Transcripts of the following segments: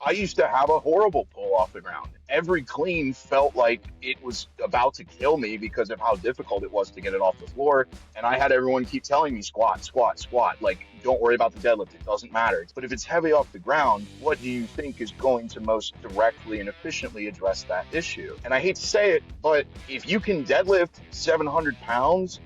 I used to have a horrible pull off the ground. Every clean felt like it was about to kill me because of how difficult it was to get it off the floor. And I had everyone keep telling me squat, squat, squat. Like, don't worry about the deadlift. It doesn't matter. But if it's heavy off the ground, what do you think is going to most directly and efficiently address that issue? And I hate to say it, but if you can deadlift 700 pounds,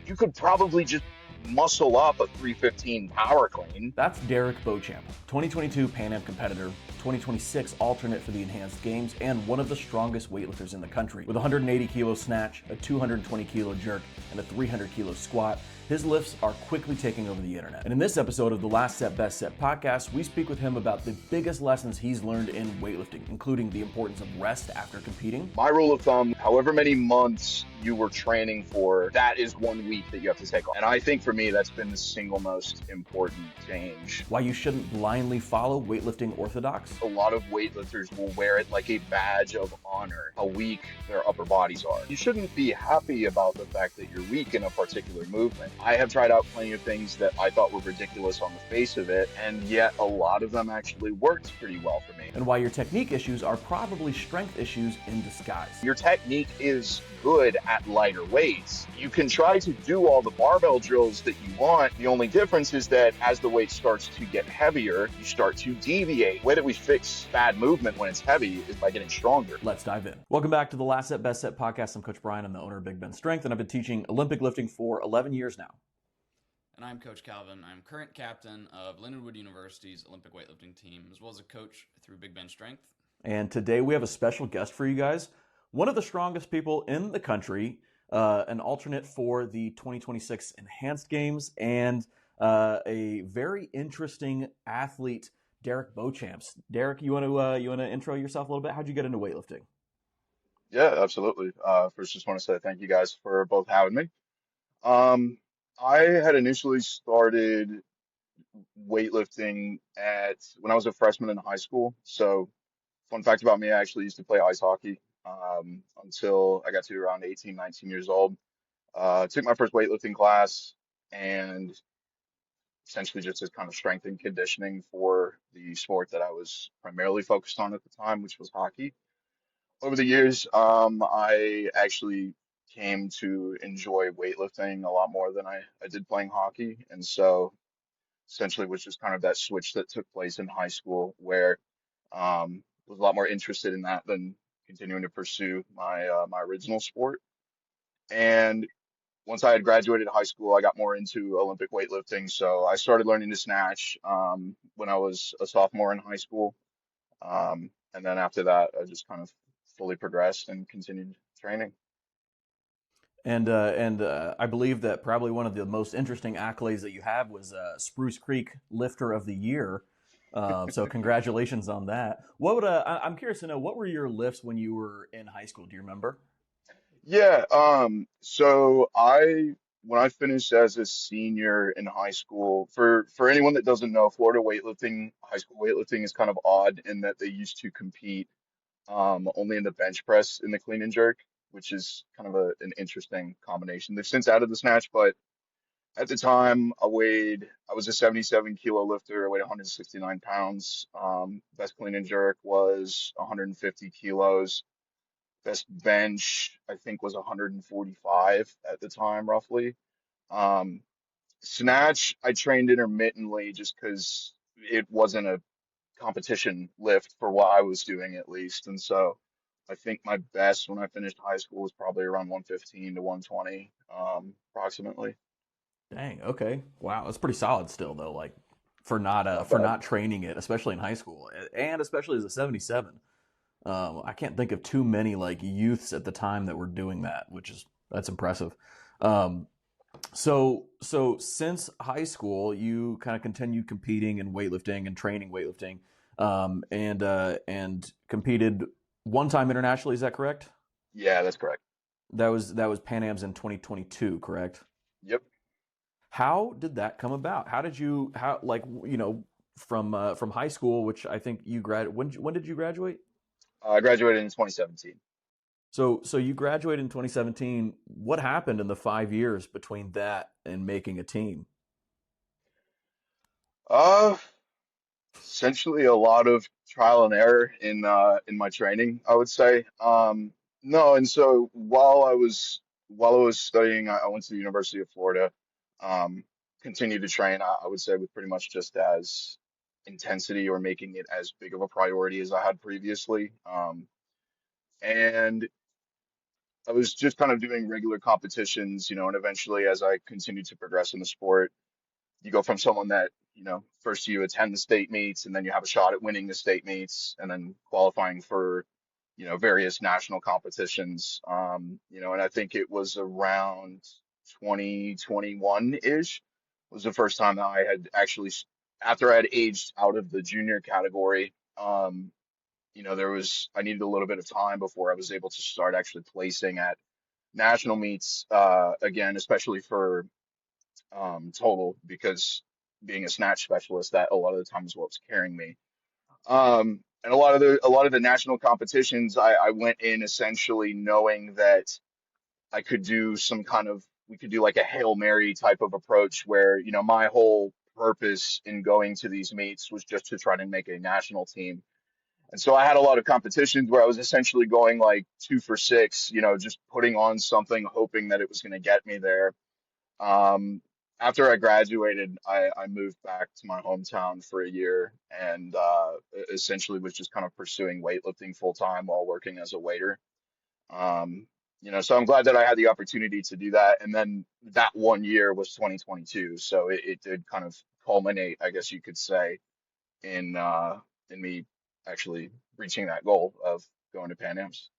you could probably just muscle up a 315 power clean. That's Derek Beauchamp, 2022 Pan Am competitor, 2026 alternate for the Enhanced Games, and one of the strongest weightlifters in the country. With 180 kilo snatch, a 220 kilo jerk, and a 300 kilo squat, his lifts are quickly taking over the internet. And in this episode of the Last Set Best Set podcast, we speak with him about the biggest lessons he's learned in weightlifting, including the importance of rest after competing. My rule of thumb, however many months you were training for, that is 1 week that you have to take off. And I think for me, that's been the single most important change. Why you shouldn't blindly follow weightlifting orthodox. A lot of weightlifters will wear it like a badge of honor, how weak their upper bodies are. You shouldn't be happy about the fact that you're weak in a particular movement. I have tried out plenty of things that I thought were ridiculous on the face of it, and yet a lot of them actually worked pretty well for me. And why your technique issues are probably strength issues in disguise. Your technique is good at lighter weights. You can try to do all the barbell drills that you want. The only difference is that as the weight starts to get heavier, you start to deviate. The way that we fix bad movement when it's heavy is by getting stronger. Let's dive in. Welcome back to the Last Set Best Set podcast. I'm Coach Brian. I'm the owner of Big Ben Strength, and I've been teaching Olympic lifting for 11 years now. And I'm Coach Calvin. I'm current captain of Lindenwood University's Olympic weightlifting team, as well as a coach through Big Ben Strength. And today we have a special guest for you guys. One of the strongest people in the country, an alternate for the 2026 Enhanced Games, and a very interesting athlete, Derek Beauchamp. Derek, you want to intro yourself a little bit? How'd you get into weightlifting? Yeah, absolutely. First, just want to say thank you guys for both having me. I had initially started weightlifting when I was a freshman in high school. So, fun fact about me, I actually used to play ice hockey until I got to around 18, 19 years old. Took my first weightlifting class and essentially just as kind of strength and conditioning for the sport that I was primarily focused on at the time, which was hockey. Over the years, I actually came to enjoy weightlifting a lot more than I did playing hockey. And so essentially was just kind of that switch that took place in high school where was a lot more interested in that than continuing to pursue my original sport. And once I had graduated high school, I got more into Olympic weightlifting. So I started learning to snatch when I was a sophomore in high school. And then after that, I just kind of fully progressed and continued training. And I believe that probably one of the most interesting accolades that you have was Spruce Creek Lifter of the Year. So congratulations on that. I'm curious to know, what were your lifts when you were in high school? Do you remember? Yeah, when I finished as a senior in high school, for anyone that doesn't know, Florida weightlifting, high school weightlifting is kind of odd in that they used to compete only in the bench press in the clean and jerk, which is kind of an interesting combination. They've since added the snatch, but at the time I was a 77 kilo lifter. I weighed 169 pounds. Best clean and jerk was 150 kilos. Best bench, I think, was 145 at the time, roughly. Um, Snatch, I trained intermittently just because it wasn't a competition lift for what I was doing, at least. And so I think my best when I finished high school was probably around 115 to 120, approximately. Dang. Okay. Wow. That's pretty solid still, though. Like for Not for bad. not training it, especially in high school, and especially as a 77. I can't think of too many like youths at the time that were doing that, that's impressive. Um, so since high school, you kind of continued competing in weightlifting and training weightlifting, and competed one time internationally. Is that correct? Yeah, that's correct. That was Pan Am's in 2022, correct? Yep. How did that come about? From high school, which I think you when did you graduate? I graduated in 2017. So you graduated in 2017. What happened in the 5 years between that and making a team? Uh, Essentially a lot of trial and error in my training, I would say. No, and so while I was studying, I went to the University of Florida. Um, Continued to train, I would say, with pretty much just as intensity or making it as big of a priority as I had previously. And I was just kind of doing regular competitions, and eventually as I continued to progress in the sport, you go from someone that, first you attend the state meets and then you have a shot at winning the state meets and then qualifying for, various national competitions. And I think it was around 2021-ish was the first time that I had actually, after I had aged out of the junior category, I needed a little bit of time before I was able to start actually placing at national meets, again, especially for total because being a snatch specialist, that a lot of the time is what's carrying me. And a lot of the national competitions, I went in essentially knowing that I could do we could do like a Hail Mary type of approach where, my whole purpose in going to these meets was just to try to make a national team. And so I had a lot of competitions where I was essentially going like 2 for 6, just putting on something, hoping that it was going to get me there. um, After I graduated, I moved back to my hometown for a year and essentially was just kind of pursuing weightlifting full time while working as a waiter. Um, so I'm glad that I had the opportunity to do that. And then that one year was 2022, so it did kind of culminate, I guess you could say, in me actually reaching that goal of going to Pan Am's.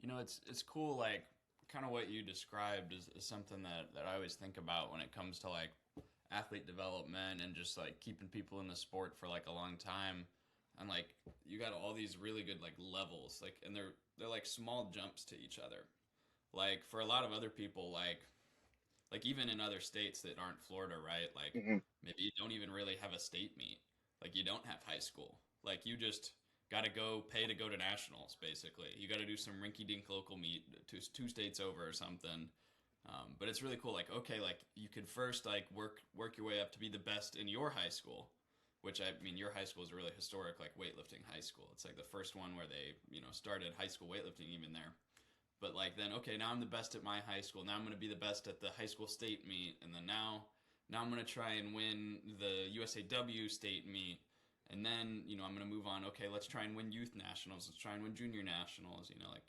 It's cool. Like kind of what you described is something that I always think about when it comes to like athlete development and just like keeping people in the sport for like a long time. And like you got all these really good like levels, like and they're like small jumps to each other. Like for a lot of other people, like even in other states that aren't Florida, right? Like Hmm. maybe you don't even really have a state meet. Like you don't have high school. Like you just got to go pay to go to nationals. Basically, you got to do some rinky-dink local meet two states over or something. But it's really cool. Like okay, like you could first like work your way up to be the best in your high school, which I mean your high school is a really historic like weightlifting high school. It's like the first one where they started high school weightlifting even there. But like then okay, now I'm the best at my high school. Now I'm going to be the best at the high school state meet, and then now I'm going to try and win the USAW state meet. And then, I'm going to move on. Okay, let's try and win youth nationals. Let's try and win junior nationals. Like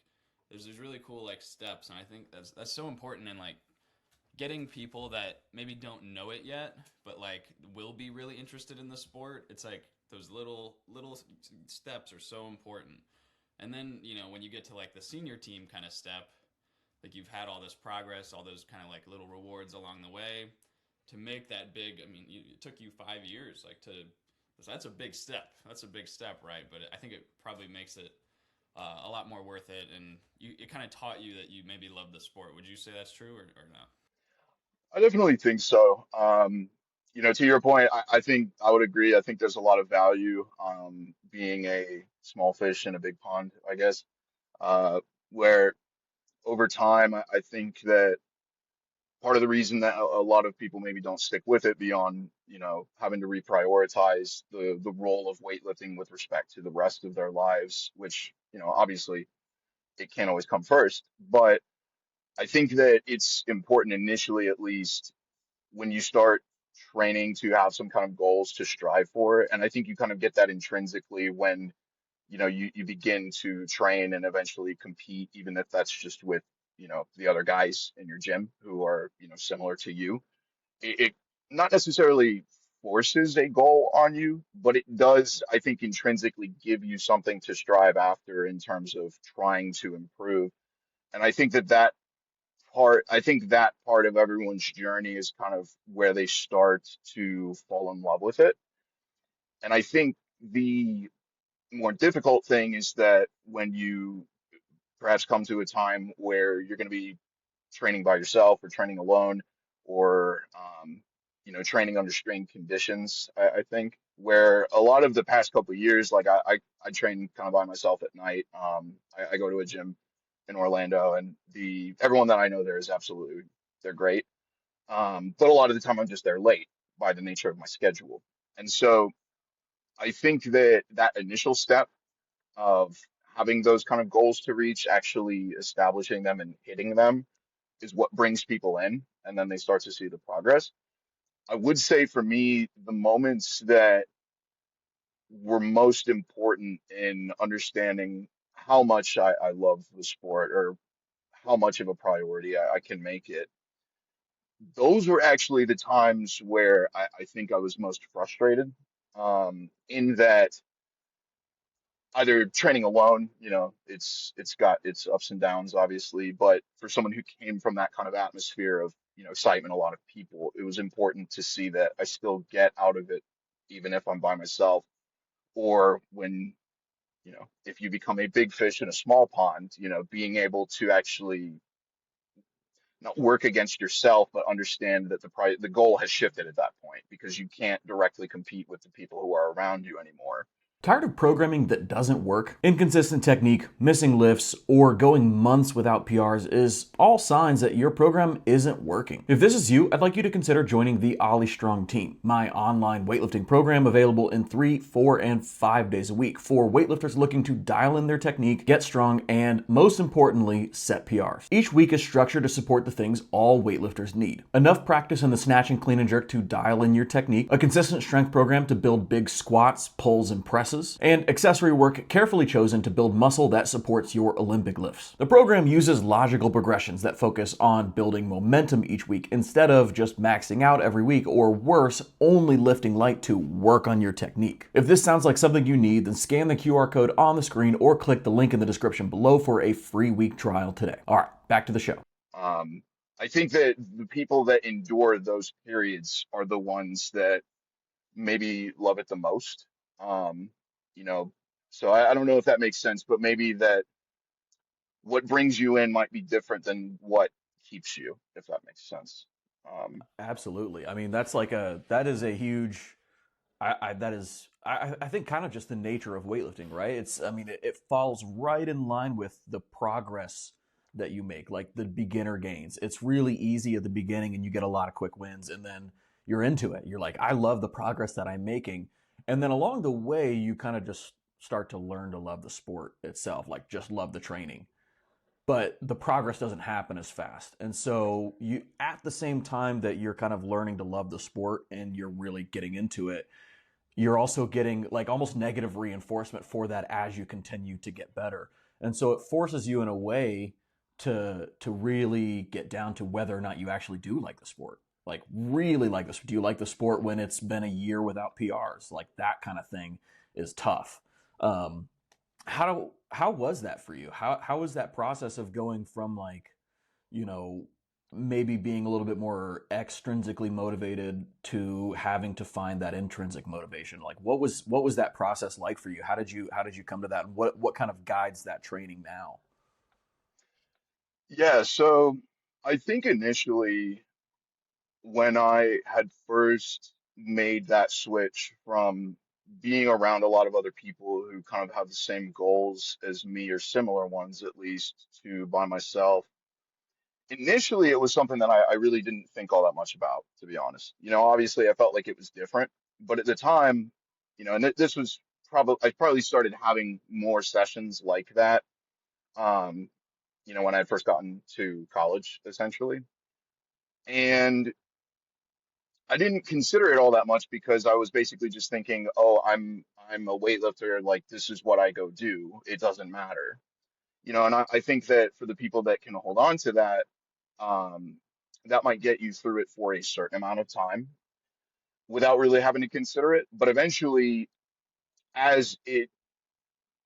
there's really cool like steps, and I think that's so important in like getting people that maybe don't know it yet, but like will be really interested in the sport. It's like those little steps are so important. And then, when you get to like the senior team kind of step, like you've had all this progress, all those kind of like little rewards along the way to make that big. I mean, it took you 5 years, like to, so that's a big step. That's a big step, right? But I think it probably makes it a lot more worth it. And it kind of taught you that you maybe love the sport. Would you say that's true or no? I definitely think so. To your point, I think I would agree. I think there's a lot of value being a small fish in a big pond, I guess, where over time, I think that part of the reason that a lot of people maybe don't stick with it beyond, having to reprioritize the role of weightlifting with respect to the rest of their lives, which, obviously it can't always come first. But I think that it's important initially, at least when you start training to have some kind of goals to strive for. And I think you kind of get that intrinsically when, you begin to train and eventually compete, even if that's just with, the other guys in your gym who are, similar to you. It not necessarily forces a goal on you, but it does, I think, intrinsically give you something to strive after in terms of trying to improve. And I think that part of everyone's journey is kind of where they start to fall in love with it. And I think the more difficult thing is that when you perhaps come to a time where you're going to be training by yourself or training alone or training under strained conditions, I think where a lot of the past couple of years, like I train kind of by myself at night. I go to a gym in Orlando, and the everyone that I know there is absolutely, they're great. But a lot of the time I'm just there late by the nature of my schedule. And so I think that that initial step of having those kind of goals to reach, actually establishing them and hitting them is what brings people in, and then they start to see the progress. I would say for me, the moments that were most important in understanding how much I love the sport or how much of a priority I can make it, those were actually the times where I think I was most frustrated. In that either training alone, it's got its ups and downs, obviously, but for someone who came from that kind of atmosphere of, excitement, a lot of people, it was important to see that I still get out of it, even if I'm by myself, or when, if you become a big fish in a small pond, being able to actually not work against yourself, but understand that the goal has shifted at that point because you can't directly compete with the people who are around you anymore. Tired of programming that doesn't work? Inconsistent technique, missing lifts, or going months without PRs is all signs that your program isn't working. If this is you, I'd like you to consider joining the OlyStrong team, my online weightlifting program available in 3, 4, and 5 days a week for weightlifters looking to dial in their technique, get strong, and most importantly, set PRs. Each week is structured to support the things all weightlifters need. Enough practice in the snatch and clean and jerk to dial in your technique, a consistent strength program to build big squats, pulls, and presses, and accessory work carefully chosen to build muscle that supports your Olympic lifts. The program uses logical progressions that focus on building momentum each week instead of just maxing out every week, or worse, only lifting light to work on your technique. If this sounds like something you need, then scan the QR code on the screen or click the link in the description below for a free week trial today. All right, back to the show. I think that the people that endure those periods are the ones that maybe love it the most. Um, you know, so I don't know if that makes sense, but maybe that what brings you in might be different than what keeps you, if that makes sense. Um, Absolutely. I mean, that is a huge, I think kind of just the nature of weightlifting, right? I mean, it falls right in line with the progress that you make, like the beginner gains. It's really easy at the beginning and you get a lot of quick wins, and then you're into it. You're like, I love the progress that I'm making. And then along the way, you kind of just start to learn to love the sport itself, like just love the training, but the progress doesn't happen as fast. And so you, at the same time that you're kind of learning to love the sport and you're really getting into it, you're also getting like almost negative reinforcement for that as you continue to get better. And so it forces you in a way to really get down to whether or not you actually do like the sport. Like really like this. Do you like the sport when it's been a year without PRs? Like that kind of thing is tough. Um, how was that for you? How was that process of going from like, you know, maybe being a little bit more extrinsically motivated to having to find that intrinsic motivation? Like what was that process like for you? How did you come to that? And what kind of guides that training now? yeah, so I think initially when I had first made that switch from being around a lot of other people who kind of have the same goals as me or similar ones at least to by myself, initially it was something that I really didn't think all that much about, to be honest. Obviously I felt like it was different, but at the time, and this was I probably started having more sessions like that, um, when I had first gotten to college, essentially. And I didn't consider it all that much because I was basically just thinking, oh, I'm a weightlifter, like this is what I go do. It doesn't matter. And I think that for the people that can hold on to that, um, that might get you through it for a certain amount of time without really having to consider it. But eventually, as it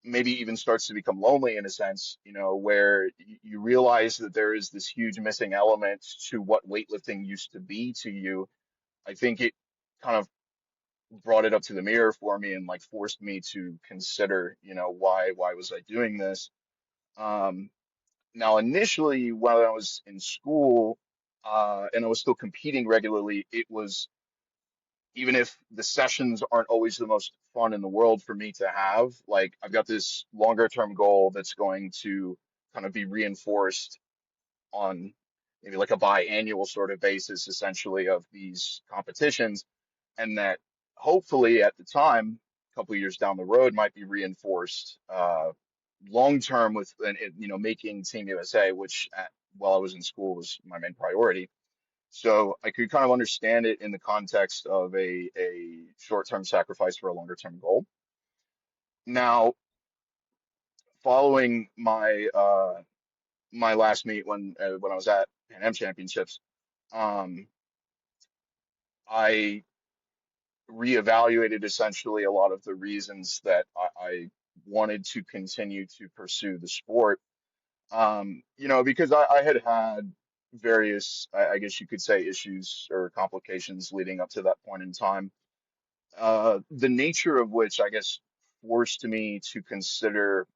maybe even starts to become lonely in a sense, where you realize that there is this huge missing element to what weightlifting used to be to you, I think it kind of brought it up to the mirror for me and like forced me to consider, why was I doing this? Um, Now, initially, when I was in school, and I was still competing regularly, it was, even if the sessions aren't always the most fun in the world for me to have, like I've got this longer term goal that's going to kind of be reinforced on maybe like a biannual sort of basis, essentially, of these competitions, and that hopefully at the time, couple of years down the road might be reinforced long term with making Team USA, which while I was in school was my main priority. So I could kind of understand it in the context of a short-term sacrifice for a longer-term goal. Now, following my last meet when I was at Pan Am Championships, um, I reevaluated essentially a lot of the reasons that I wanted to continue to pursue the sport. Because I had had various, I guess you could say, issues or complications leading up to that point in time. The nature of which, I guess, forced me to consider,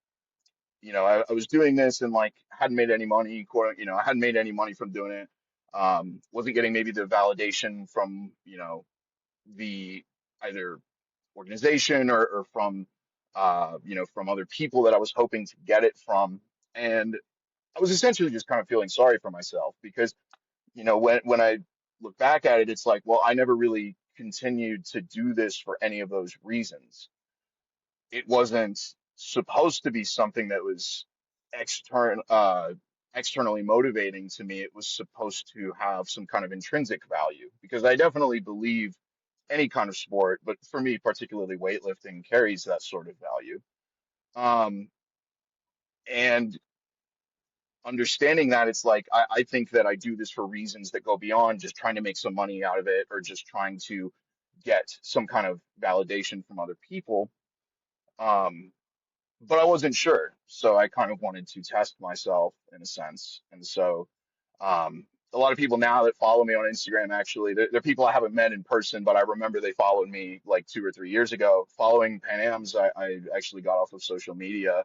I was doing this and like hadn't made any money, I hadn't made any money from doing it. Wasn't getting maybe the validation from, the either organization or from, from other people that I was hoping to get it from. And I was essentially just kind of feeling sorry for myself because, when I look back at it, it's like, well, I never really continued to do this for any of those reasons. It wasn't supposed to be something that was externally motivating to me. It was supposed to have some kind of intrinsic value because I definitely believe any kind of sport, but for me, particularly weightlifting, carries that sort of value. Um, and understanding that it's like I think that I do this for reasons that go beyond just trying to make some money out of it or just trying to get some kind of validation from other people. Um, but I wasn't sure, so I kind of wanted to test myself in a sense. And so, a lot of people now that follow me on Instagram, actually, they're people I haven't met in person, but I remember they followed me like 2 or 3 years ago. Following Pan Am's, I actually got off of social media,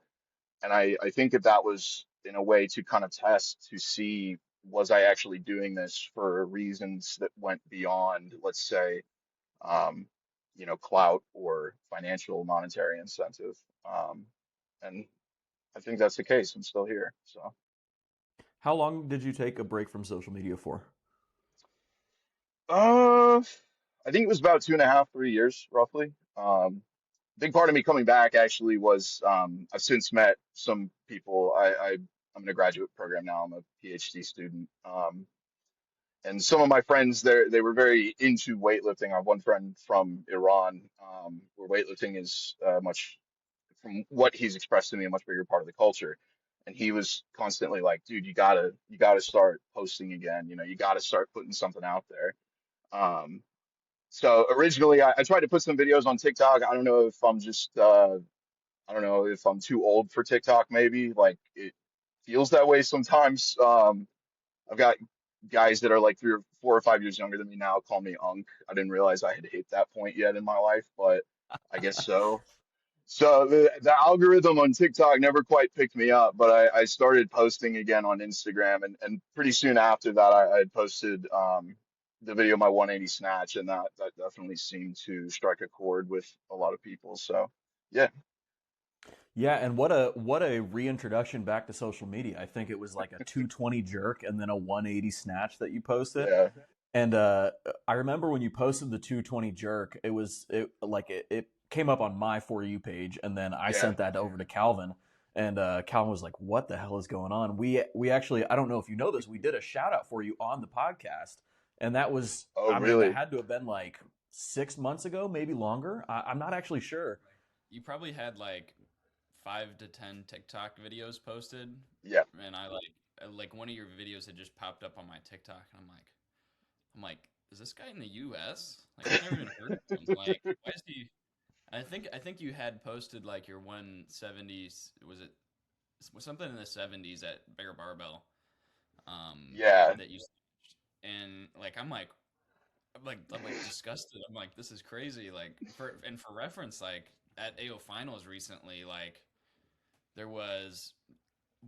and I think that that was in a way to kind of test to see was I actually doing this for reasons that went beyond, let's say, um, clout or financial monetary incentive. And I think that's the case. I'm still here. So, How long did you take a break from social media for? uh, I think it was about 2.5, 3 years roughly. Big part of me coming back actually was I've since met some people. I'm in a graduate program now. I'm a PhD student. And some of my friends there, they were very into weightlifting. I have one friend from Iran, where weightlifting is much, from what he's expressed to me, a much bigger part of the culture. And he was constantly like, dude, you gotta start posting again. You gotta start putting something out there. Um, so originally I tried to put some videos on TikTok. I don't know if I'm just, I don't know if I'm too old for TikTok, maybe. Like it feels that way sometimes. I've got guys that are like 3 or 4 or 5 years younger than me now call me Unk. I didn't realize I had hit that point yet in my life, but I guess so. So the algorithm on TikTok never quite picked me up, but I started posting again on Instagram, and pretty soon after that, I had posted the video of my 180 snatch, and that definitely seemed to strike a chord with a lot of people. So yeah, Yeah, and what a reintroduction back to social media. I think it was like a 220 jerk and then a 180 snatch that you posted. yeah, And I remember when you posted the 220 jerk, it came up on my For You page, and then I yeah. sent that over to Calvin, and Calvin was like, "What the hell is going on?" We actually, I don't know if you know this, we did a shout out for you on the podcast, and that was, Oh, I mean, that really? had to have been like 6 months ago, maybe longer. I'm not actually sure. You probably had like 5 to 10 TikTok videos posted, Yeah. and I like one of your videos had just popped up on my TikTok, and I'm like, is this guy in the U.S.? Like I've never even heard of him. Like why is he? I think you had posted like your 170s. Was it something in the 70s at Bear Barbell? Yeah. That you and like I'm like disgusted. I'm like this is crazy. Like for reference, like at AO finals recently, like there was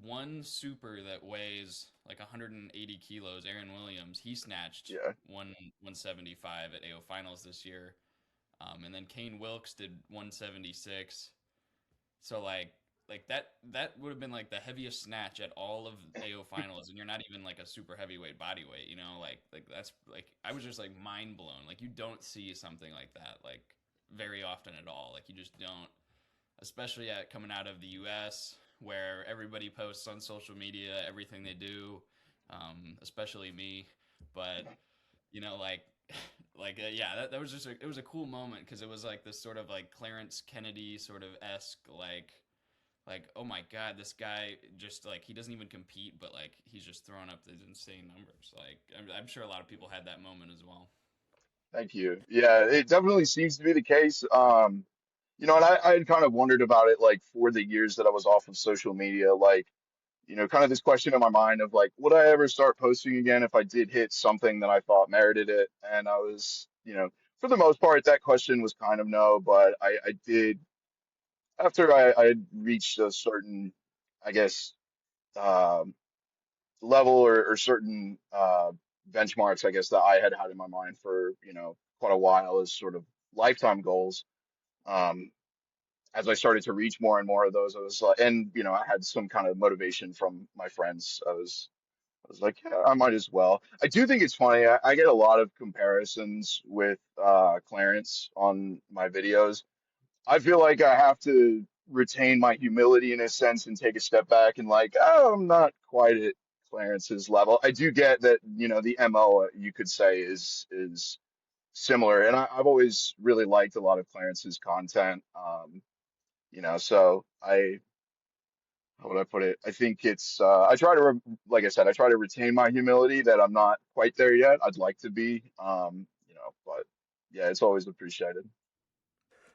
one super that weighs like 180 kilos. Aaron Williams, he snatched Yeah. 175 at AO finals this year. And then Kane Wilkes did 176. So like that would have been like the heaviest snatch at all of AO finals, and you're not even like a super heavyweight body weight, like that's like I was just like mind blown. Like you don't see something like that. Like very often at all. Like you just don't, especially at coming out of the US where everybody posts on social media everything they do, especially me. But you know, yeah, that was just it was a cool moment because it was like this sort of like Clarence Kennedy sort of esque like oh my god, this guy just like he doesn't even compete, but like he's just throwing up these insane numbers. Like I'm sure a lot of people had that moment as well. Thank you. Yeah, it definitely seems to be the case. And I had kind of wondered about it like for the years that I was off of social media, like, kind of this question in my mind of like, would I ever start posting again if I did hit something that I thought merited it? And I was, for the most part, that question was kind of no, but I did, after I had reached a certain, I guess, um, level or certain benchmarks, I guess, that I had had in my mind for, quite a while as sort of lifetime goals. Um, as I started to reach more and more of those, I was like, and I had some kind of motivation from my friends. I was like, yeah, I might as well. I do think it's funny. I get a lot of comparisons with Clarence on my videos. I feel like I have to retain my humility in a sense and take a step back and like, oh, I'm not quite at Clarence's level. I do get that, the MO you could say is similar, and I've always really liked a lot of Clarence's content. So how would I put it? I think it's I try to like I said, I try to retain my humility that I'm not quite there yet. I'd like to be, but yeah, it's always appreciated.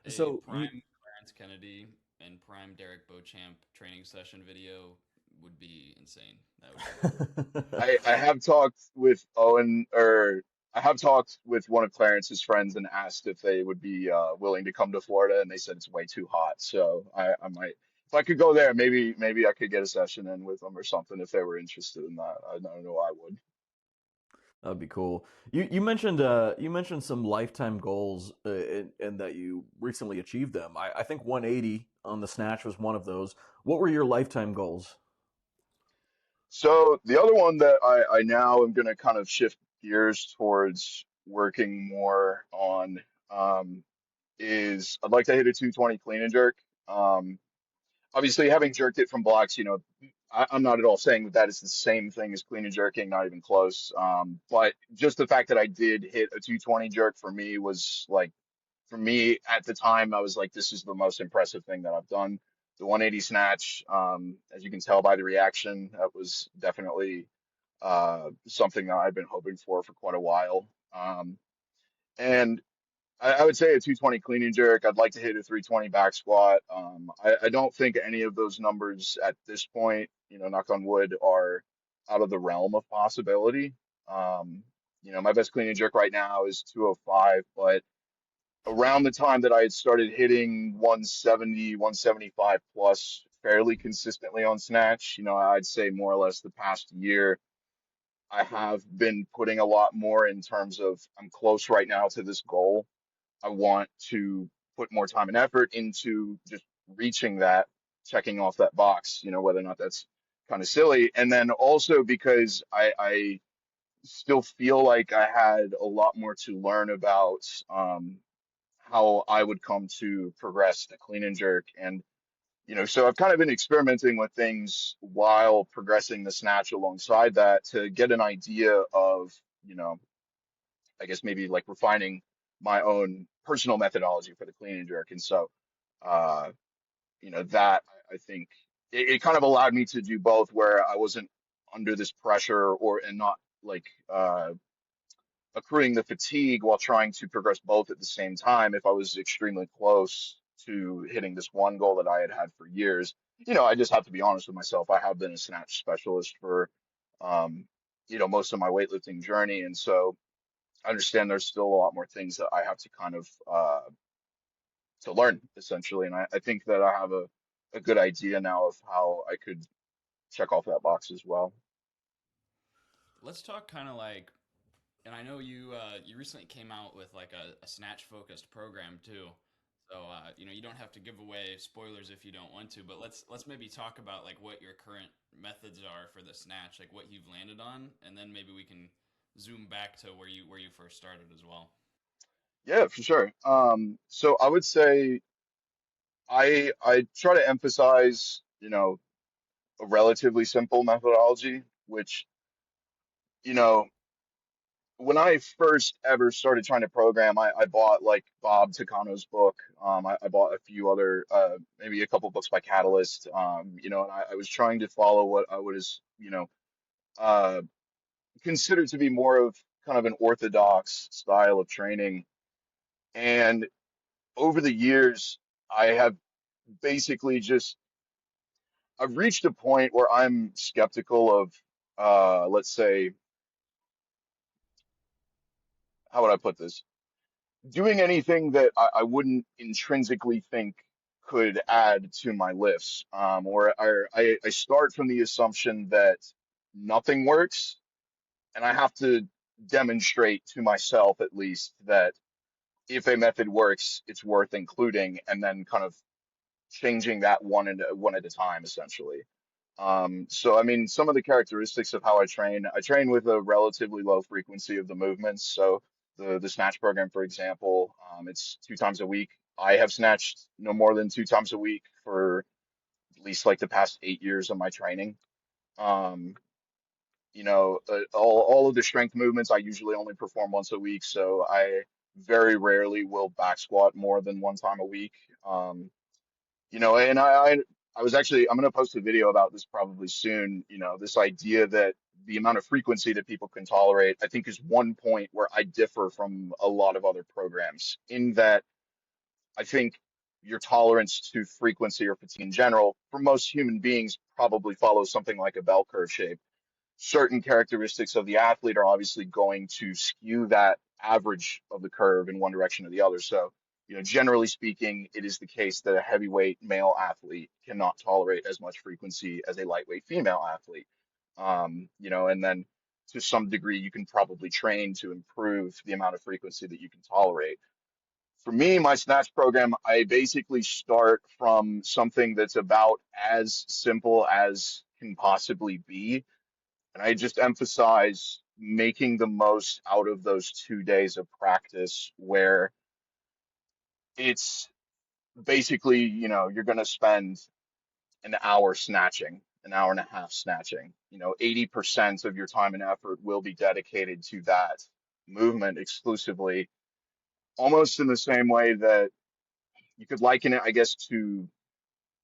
A So prime you, Clarence Kennedy and prime Derek Beauchamp training session video would be insane. That would be cool. I have talked with Owen, or I have talked with one of Clarence's friends and asked if they would be willing to come to Florida, and they said it's way too hot. So I might, if I could go there, maybe I could get a session in with them or something if they were interested in that. I don't know, I would. That'd be cool. You mentioned some lifetime goals, and that you recently achieved them. I think 180 on the snatch was one of those. What were your lifetime goals? So the other one that I now am going to kind of shift gears towards working more on is I'd like to hit a 220 clean and jerk. Um, Obviously, having jerked it from blocks, I'm not at all saying that that is the same thing as clean and jerking, not even close. But just the fact that I did hit a 220 jerk for me was like, for me at the time, I was like, this is the most impressive thing that I've done. The 180 snatch, as you can tell by the reaction, that was definitely something that I've been hoping for quite a while. And I would say a 220 clean and jerk. I'd like to hit a 320 back squat. I don't think any of those numbers at this point, knock on wood, are out of the realm of possibility. Um, my best clean and jerk right now is 205, but around the time that I had started hitting 170, 175 plus fairly consistently on Snatch, I'd say more or less the past year, I have been putting a lot more in terms of I'm close right now to this goal. I want to put more time and effort into just reaching that, checking off that box, whether or not that's kind of silly. And then also because I still feel like I had a lot more to learn about how I would come to progress the clean and jerk. And, so I've kind of been experimenting with things while progressing the snatch alongside that to get an idea of, you know, I guess maybe like refining my own personal methodology for the clean and jerk. And so, uh, that I think it kind of allowed me to do both where I wasn't under this pressure and not like, accruing the fatigue while trying to progress both at the same time if I was extremely close to hitting this one goal that I had had for years. I just have to be honest with myself. I have been a snatch specialist for, um, most of my weightlifting journey. And so I understand there's still a lot more things that I have to kind of, to learn essentially. And I think that I have a good idea now of how I could check off that box as well. Let's talk kind of like, and I know you recently came out with like a snatch focused program too. So you don't have to give away spoilers if you don't want to, but let's maybe talk about like what your current methods are for the snatch, like what you've landed on, and then maybe we can zoom back to where you first started as well. Yeah, for sure. So I would say I try to emphasize, a relatively simple methodology, which, you know, when I first ever started trying to program, I bought like Bob Takano's book. I bought a few other, maybe a couple books by Catalyst. And I was trying to follow what I was, uh, considered to be more of kind of an orthodox style of training. And over the years, I have basically just I've reached a point where I'm skeptical of, let's say, how would I put this? Doing anything that I wouldn't intrinsically think could add to my lifts. I start from the assumption that nothing works, and I have to demonstrate to myself at least that if a method works, it's worth including, and then kind of changing that one at a time, essentially. So I mean, some of the characteristics of how I train with a relatively low frequency of the movements. So the snatch program, for example, it's 2 times a week. I have snatched no more than 2 times a week for at least like the past 8 years of my training. Um, all of the strength movements I usually only perform once a week, so I very rarely will back squat more than 1 time a week. Um, and I was actually, I'm going to post a video about this probably soon. This idea that the amount of frequency that people can tolerate, I think is one point where I differ from a lot of other programs in that I think your tolerance to frequency or fatigue in general for most human beings probably follows something like a bell curve shape. Certain characteristics of the athlete are obviously going to skew that average of the curve in one direction or the other. So, generally speaking, it is the case that a heavyweight male athlete cannot tolerate as much frequency as a lightweight female athlete. And then to some degree, you can probably train to improve the amount of frequency that you can tolerate. For me, my snatch program, I basically start from something that's about as simple as can possibly be, and I just emphasize making the most out of those 2 days of practice where it's basically, you're going to spend an hour snatching, an hour and a half snatching. 80% of your time and effort will be dedicated to that movement exclusively, almost in the same way that you could liken it, I guess, to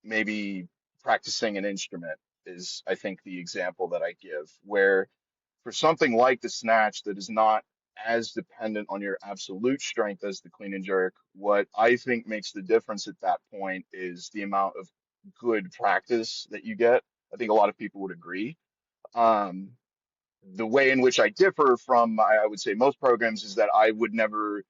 maybe practicing an instrument is, I think, the example that I give, where for something like the snatch that is not as dependent on your absolute strength as the clean and jerk, what I think makes the difference at that point is the amount of good practice that you get. I think a lot of people would agree. Um, the way in which I differ from, I would say, most programs is that I would never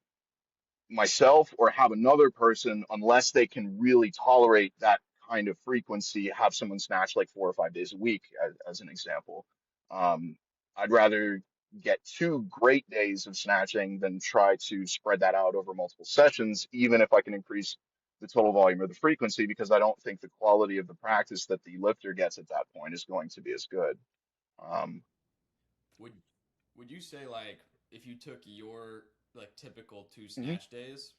myself or have another person, unless they can really tolerate that kind of frequency, have someone snatch like 4 or 5 days a week, as an example. Um, I'd rather get 2 great days of snatching than try to spread that out over multiple sessions, even if I can increase the total volume or the frequency, because I don't think the quality of the practice that the lifter gets at that point is going to be as good. Um, Would would you say like if you took your like typical two mhm. snatch days,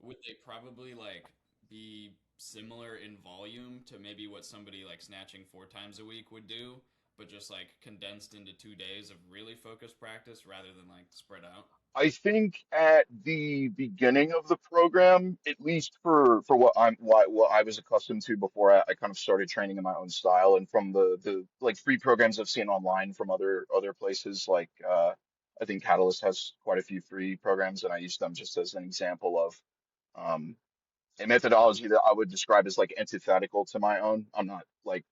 would they probably like be similar in volume to maybe what somebody like snatching 4 times a week would do, but just like condensed into 2 days of really focused practice rather than like spread out? I think at the beginning of the program, at least for what I was accustomed to before I kind of started training in my own style, and from the like free programs I've seen online from other places, like I think Catalyst has quite a few free programs, and I use them just as an example of um, a methodology that I would describe as like antithetical to my own. I'm not like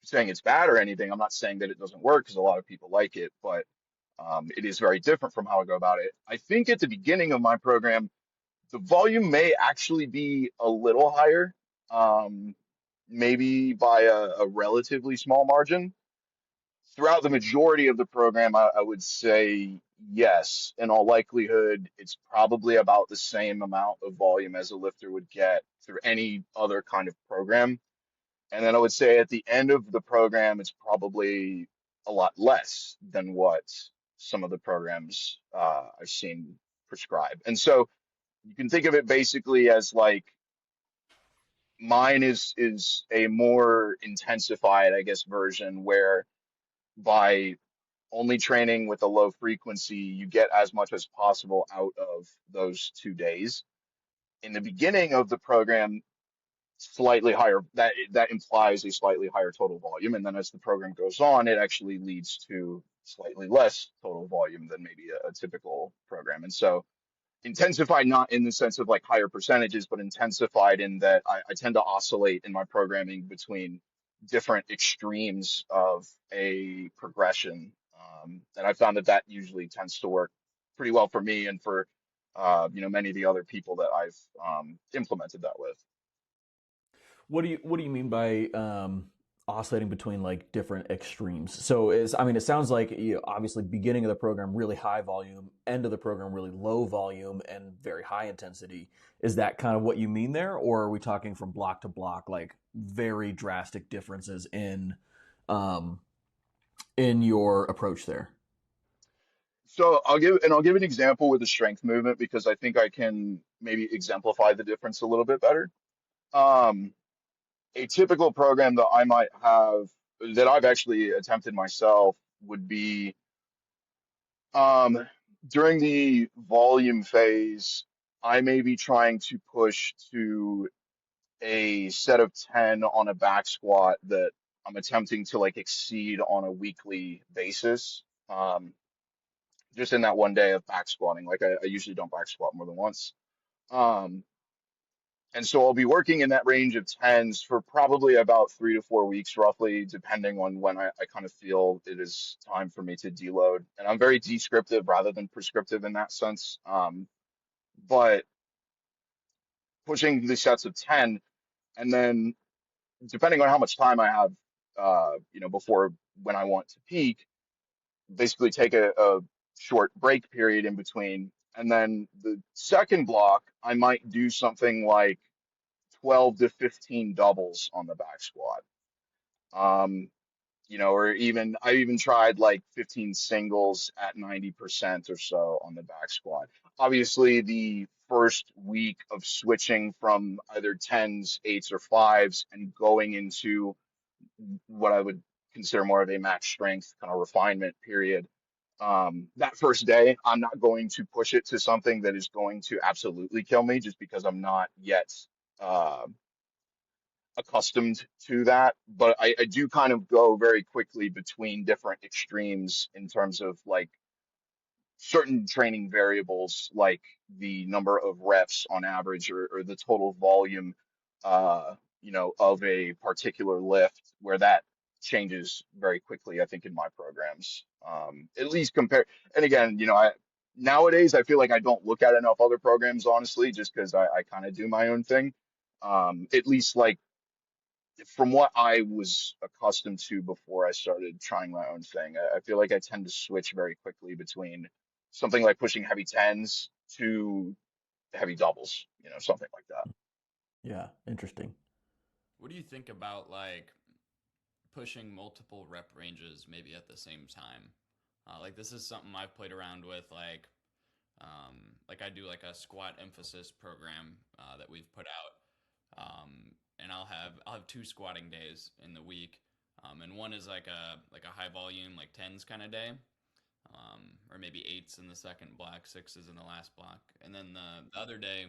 saying it's bad or anything. I'm not saying that it doesn't work because a lot of people like it, but it is very different from how I go about it. I think at the beginning of my program, the volume may actually be a little higher, um, maybe by a relatively small margin. Throughout the majority of the program, I would say yes. In all likelihood, it's probably about the same amount of volume as a lifter would get through any other kind of program. And then I would say at the end of the program, it's probably a lot less than what some of the programs I've seen prescribe. And so you can think of it basically as like mine is a more intensified, I guess, version where by only training with a low frequency, you get as much as possible out of those 2 days. In the beginning of the program, slightly higher, that implies a slightly higher total volume, and then as the program goes on, it actually leads to slightly less total volume than maybe a typical program. And so intensified not in the sense of like higher percentages, but intensified in that I tend to oscillate in my programming between different extremes of a progression. And I found that that usually tends to work pretty well for me and for many of the other people that I've implemented that with. What do you mean by oscillating between like different extremes? So is I mean, it sounds like obviously beginning of the program really high volume, end of the program really low volume and very high intensity. Is that kind of what you mean there, or are we talking from block to block, like very drastic differences um, in your approach there? So I'll give an example with the strength movement because I think I can maybe exemplify the difference a little bit better. Um, a typical program that I might have that I've actually attempted myself would be um, during the volume phase, I may be trying to push to a set of 10 on a back squat that I'm attempting to like exceed on a weekly basis. Just in that one day of back squatting, like I usually don't back squat more than once. Um, And so I'll be working in that range of tens for probably about 3 to 4 weeks, roughly, depending on when I kind of feel it is time for me to deload. And I'm very descriptive rather than prescriptive in that sense. But pushing the sets of 10, and then depending on how much time I have, before when I want to peak, basically take a short break period in between. And then the second block, I might do something like 12 to 15 doubles on the back squat. Um, or even I even tried like 15 singles at 90% or so on the back squat. Obviously, the first week of switching from either tens, eights, or fives and going into what I would consider more of a max strength kind of refinement period. That first day, I'm not going to push it to something that is going to absolutely kill me just because I'm not yet uh, accustomed to that, but I do kind of go very quickly between different extremes in terms of like certain training variables, like the number of reps on average or the total volume, of a particular lift, where that changes very quickly, I think, in my programs. At least compare, and again, nowadays I feel like I don't look at enough other programs, honestly, just because I kind of do my own thing. At least like from what I was accustomed to before I started trying my own thing, I feel like I tend to switch very quickly between something like pushing heavy tens to heavy doubles, something like that. Yeah, interesting. What do you think about like pushing multiple rep ranges maybe at the same time? Like this is something I've played around with. Like I do like a squat emphasis program that we've put out, and I'll have two squatting days in the week, and one is like a high volume like tens kind of day, or maybe eights in the second block, sixes in the last block, and then the other day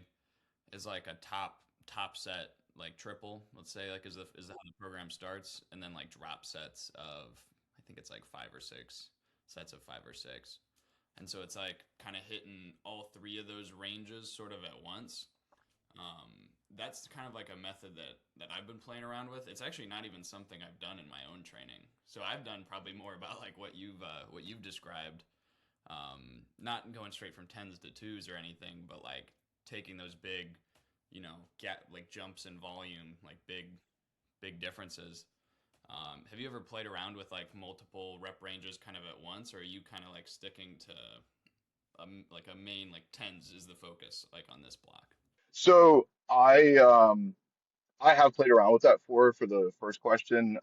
is like a top set like triple, let's say, like is how the program starts, and then like drop sets of I think it's like five or six sets of five or six, and so it's like kind of hitting all three of those ranges sort of at once. That's kind of like a method that I've been playing around with. It's actually not even something I've done in my own training. So I've done probably more about like what you've described. Not going straight from tens to twos or anything, but like taking those big, gap like jumps in volume, like big differences. Have you ever played around with like multiple rep ranges kind of at once, or are you kind of like sticking to like a main like tens is the focus like on this block? So I have played around with that for the first question.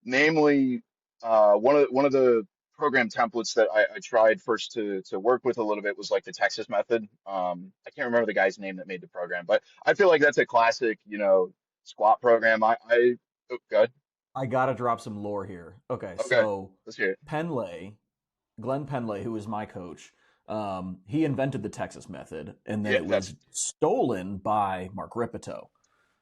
Namely, one of the program templates that I tried first to work with a little bit was like the Texas method. I can't remember the guy's name that made the program, but I feel like that's a classic, squat program. Oh, good. I gotta drop some lore here. Okay, Okay, so let's hear it. Penlay, Glenn Penlay, who was my coach, he invented the Texas method, and then Yeah, it that's was stolen by Mark Ripito,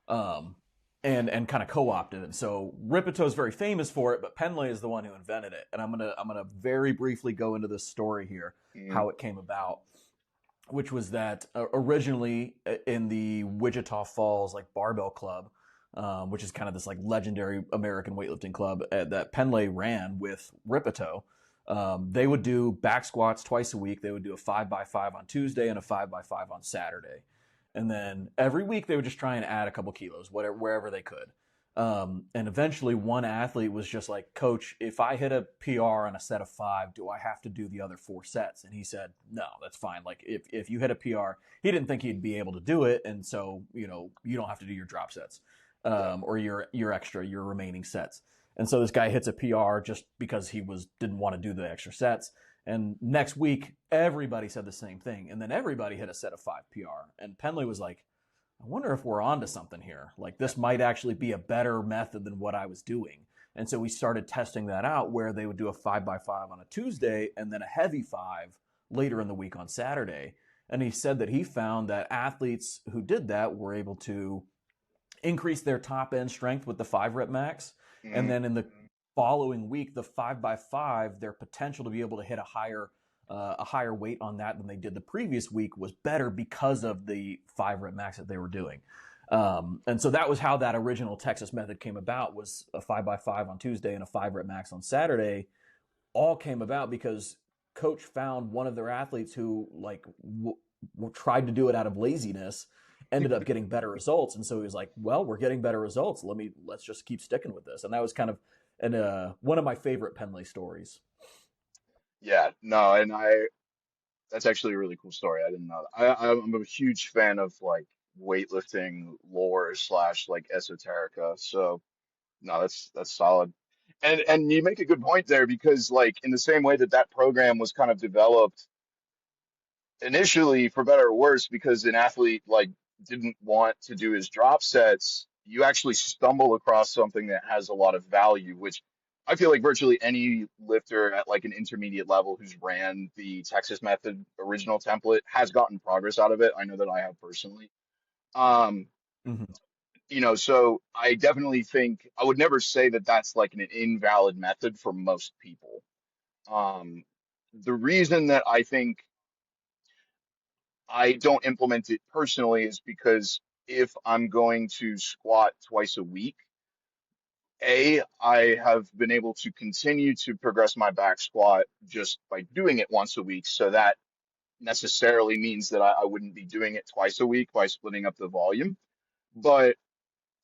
um, and kind of co-opted it. So Ripito is very famous for it, but Penlay is the one who invented it. And I'm gonna very briefly go into this story here, mm, how it came about, which was that originally in the Wichita Falls like barbell club, which is kind of this like legendary American weightlifting club that Penlay ran with Ripito. They would do back squats twice a week. They would do a 5x5 on Tuesday and a 5x5 on Saturday. And then every week they would just try and add a couple kilos, wherever they could. And eventually one athlete was just like, Coach, if I hit a PR on a set of 5, do I have to do the other 4 sets? And he said, no, that's fine. Like if you hit a PR, he didn't think he'd be able to do it. And so, you don't have to do your drop sets, yeah, or your remaining sets. And so this guy hits a PR just because didn't want to do the extra sets. And next week, everybody said the same thing. And then everybody hit a set of 5 PR. And Penley was like, I wonder if we're onto something here. Like yeah, this might actually be a better method than what I was doing. And so we started testing that out where they would do a 5x5 on a Tuesday and then a heavy 5 later in the week on Saturday. And he said that he found that athletes who did that were able to increase their top end strength with the 5 rep max. And mm, then in the following week, the 5x5, their potential to be able to hit a higher weight on that than they did the previous week was better because of the 5 rep max that they were doing. And so that was how that original Texas method came about, was a 5x5 on Tuesday and a 5 rep max on Saturday. All came about because coach found one of their athletes who tried to do it out of laziness, ended up getting better results. And so he was like, well, we're getting better results. Let's just keep sticking with this. And that was kind of one of my favorite Penley stories. yeah. No, and that's actually a really cool story. I didn't know that. I'm a huge fan of like weightlifting lore slash like esoterica. So no, that's solid. And you make a good point there because like in the same way that that program was kind of developed initially for better or worse because an athlete like didn't want to do his drop sets, you actually stumble across something that has a lot of value, which I feel like virtually any lifter at like an intermediate level who's ran the Texas method original template has gotten progress out of it. I know that I have personally. Um, Mm-hmm. so I definitely think I would never say that that's like an invalid method for most people. Um, the reason that I think I don't implement it personally is because if I'm going to squat twice a week, I have been able to continue to progress my back squat just by doing it once a week. So that necessarily means that I wouldn't be doing it twice a week by splitting up the volume. But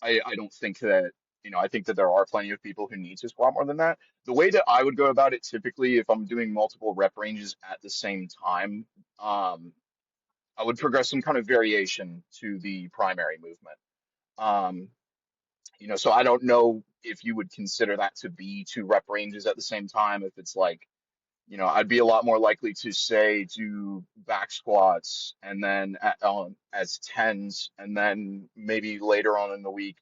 I don't think that, I think that there are plenty of people who need to squat more than that. The way that I would go about it typically, if I'm doing multiple rep ranges at the same time, um, I would progress some kind of variation to the primary movement. Um, so I don't know if you would consider that to be 2 rep ranges at the same time. If it's like, I'd be a lot more likely to say do back squats and then as tens, and then maybe later on in the week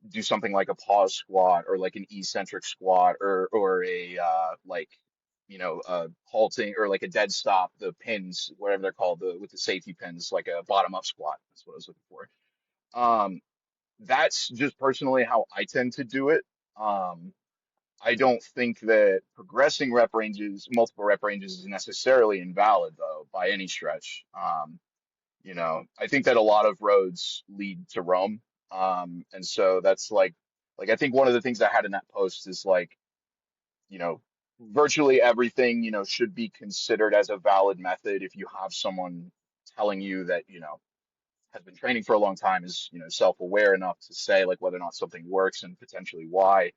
do something like a pause squat or like an eccentric squat or a like halting or like a dead stop, the pins, whatever they're called, with the safety pins, like a bottom up squat. That's what I was looking for. Um, that's just personally how I tend to do it. Um, I don't think that progressing rep ranges, multiple rep ranges, is necessarily invalid though by any stretch. I think that a lot of roads lead to Rome. And so that's like I think one of the things I had in that post is like, you know, virtually everything, should be considered as a valid method if you have someone telling you that, has been training for a long time, is, self-aware enough to say like whether or not something works and potentially why.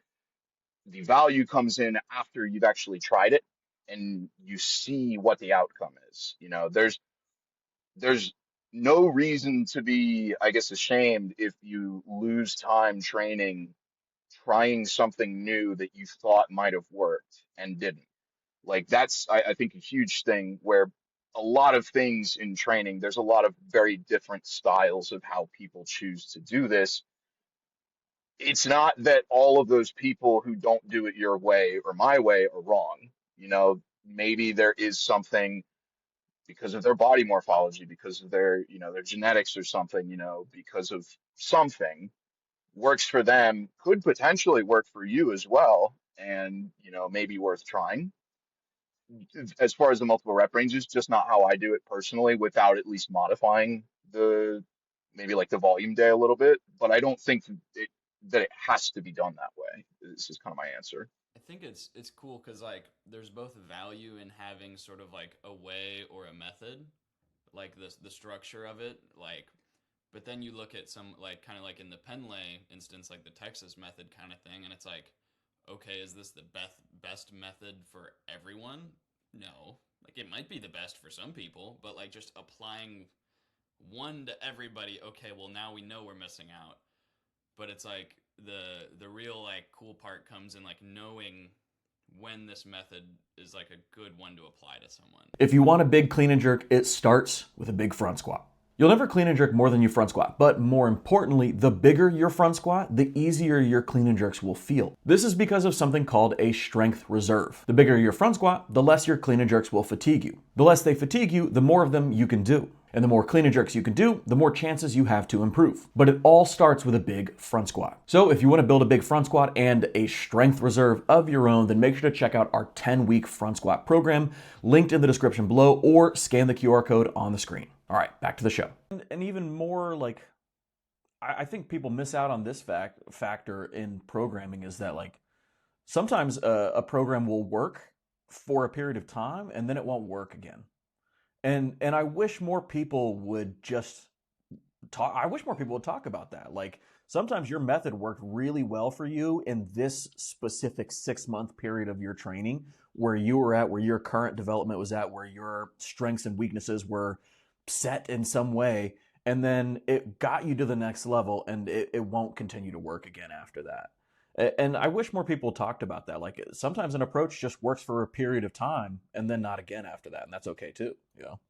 The value comes in after you've actually tried it and you see what the outcome is. There's no reason to be, I guess, ashamed if you lose time training, trying something new that you thought might have worked and didn't. Like that's, I think, a huge thing where a lot of things in training, there's a lot of very different styles of how people choose to do this. It's not that all of those people who don't do it your way or my way are wrong. Maybe there is something because of their body morphology, because of their genetics or something, because of something works for them, could potentially work for you as well, and, maybe worth trying. As far as the multiple rep range is just not how I do it personally without at least modifying the maybe like the volume day a little bit. But I don't think that it has to be done that way. This is kind of my answer. I think it's cool because like there's both value in having sort of like a way or a method, like the structure of it, like. But then you look at some like kind of like in the Penlay instance, like the Texas method kind of thing, and it's like, okay, is this the best method for everyone? No, like it might be the best for some people, but like just applying one to everybody, okay, well now we know we're missing out. But it's like the real like cool part comes in like knowing when this method is like a good one to apply to someone. If you want a big clean and jerk, it starts with a big front squat. You'll never clean and jerk more than you front squat, but more importantly, the bigger your front squat, the easier your clean and jerks will feel. This is because of something called a strength reserve. The bigger your front squat, the less your clean and jerks will fatigue you. The less they fatigue you, the more of them you can do. And the more clean and jerks you can do, the more chances you have to improve. But it all starts with a big front squat. So if you want to build a big front squat and a strength reserve of your own, then make sure to check out our 10-week front squat program, linked in the description below, or scan the QR code on the screen. All right, back to the show. And even more like, I think people miss out on this factor in programming is that like, sometimes a program will work for a period of time and then it won't work again. And I wish more people would just talk. I wish more people would talk about that. Like sometimes your method worked really well for you in this specific 6-month period of your training, where you were at, where your current development was at, where your strengths and weaknesses were set in some way. And then it got you to the next level and it won't continue to work again after that. And I wish more people talked about that. Like sometimes an approach just works for a period of time and then not again after that. And that's okay too, you know?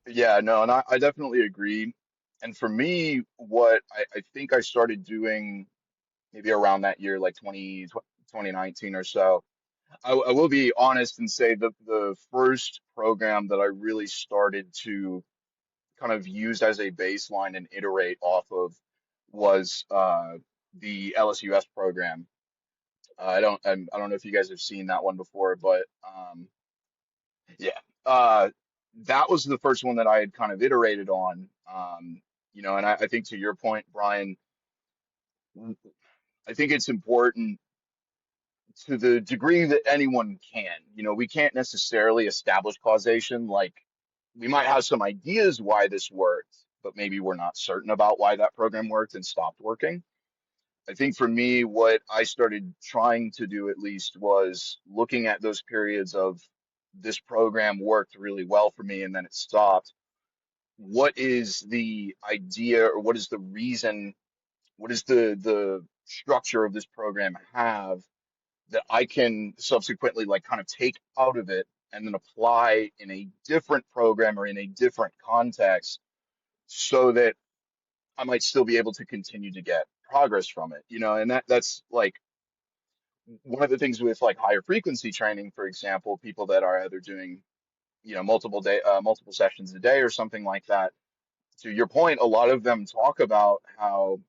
Yeah, no, and I definitely agree. And for me, what I think I started doing maybe around that year, like 2019 or so, I will be honest and say the first program that I really started to kind of use as a baseline and iterate off of was the LSUS program. I don't know if you guys have seen that one before, but yeah, uh, that was the first one that I had kind of iterated on. And I think to your point, Brian, I think it's important to the degree that anyone can. We can't necessarily establish causation. Like we might have some ideas why this worked, but maybe we're not certain about why that program worked and stopped working. I think for me, what I started trying to do at least was looking at those periods of this program worked really well for me and then it stopped. What is the idea or what is the reason? What is the structure of this program have that I can subsequently like kind of take out of it and then apply in a different program or in a different context so that I might still be able to continue to get progress from it, and that's like one of the things with like higher frequency training, for example, people that are either doing, multiple sessions a day or something like that. To your point, a lot of them talk about how,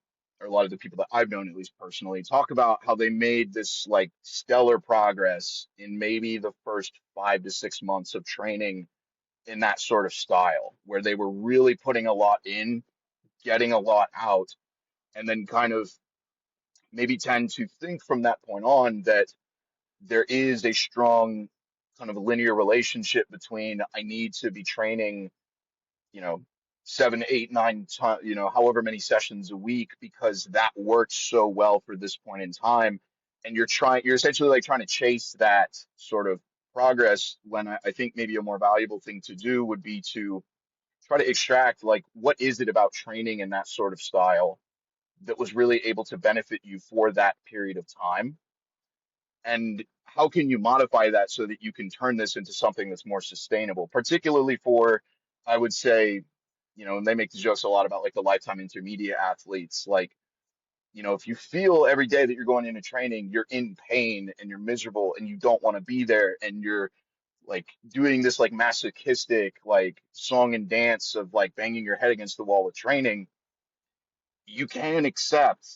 or a lot of the people that I've known, at least personally, talk about how they made this like stellar progress in maybe the first 5 to 6 months of training in that sort of style, where they were really putting a lot in, getting a lot out, and then kind of maybe tend to think from that point on that there is a strong kind of linear relationship between I need to be training, you know, 7, 8, 9 times, however many sessions a week because that works so well for this point in time. And you're essentially like trying to chase that sort of progress when I think maybe a more valuable thing to do would be to try to extract like what is it about training in that sort of style that was really able to benefit you for that period of time And how can you modify that so that you can turn this into something that's more sustainable, particularly for, I would say, and they make the jokes a lot about like the lifetime intermediate athletes. Like, if you feel every day that you're going into training, you're in pain and you're miserable and you don't want to be there and you're like doing this like masochistic like song and dance of like banging your head against the wall with training, you can accept,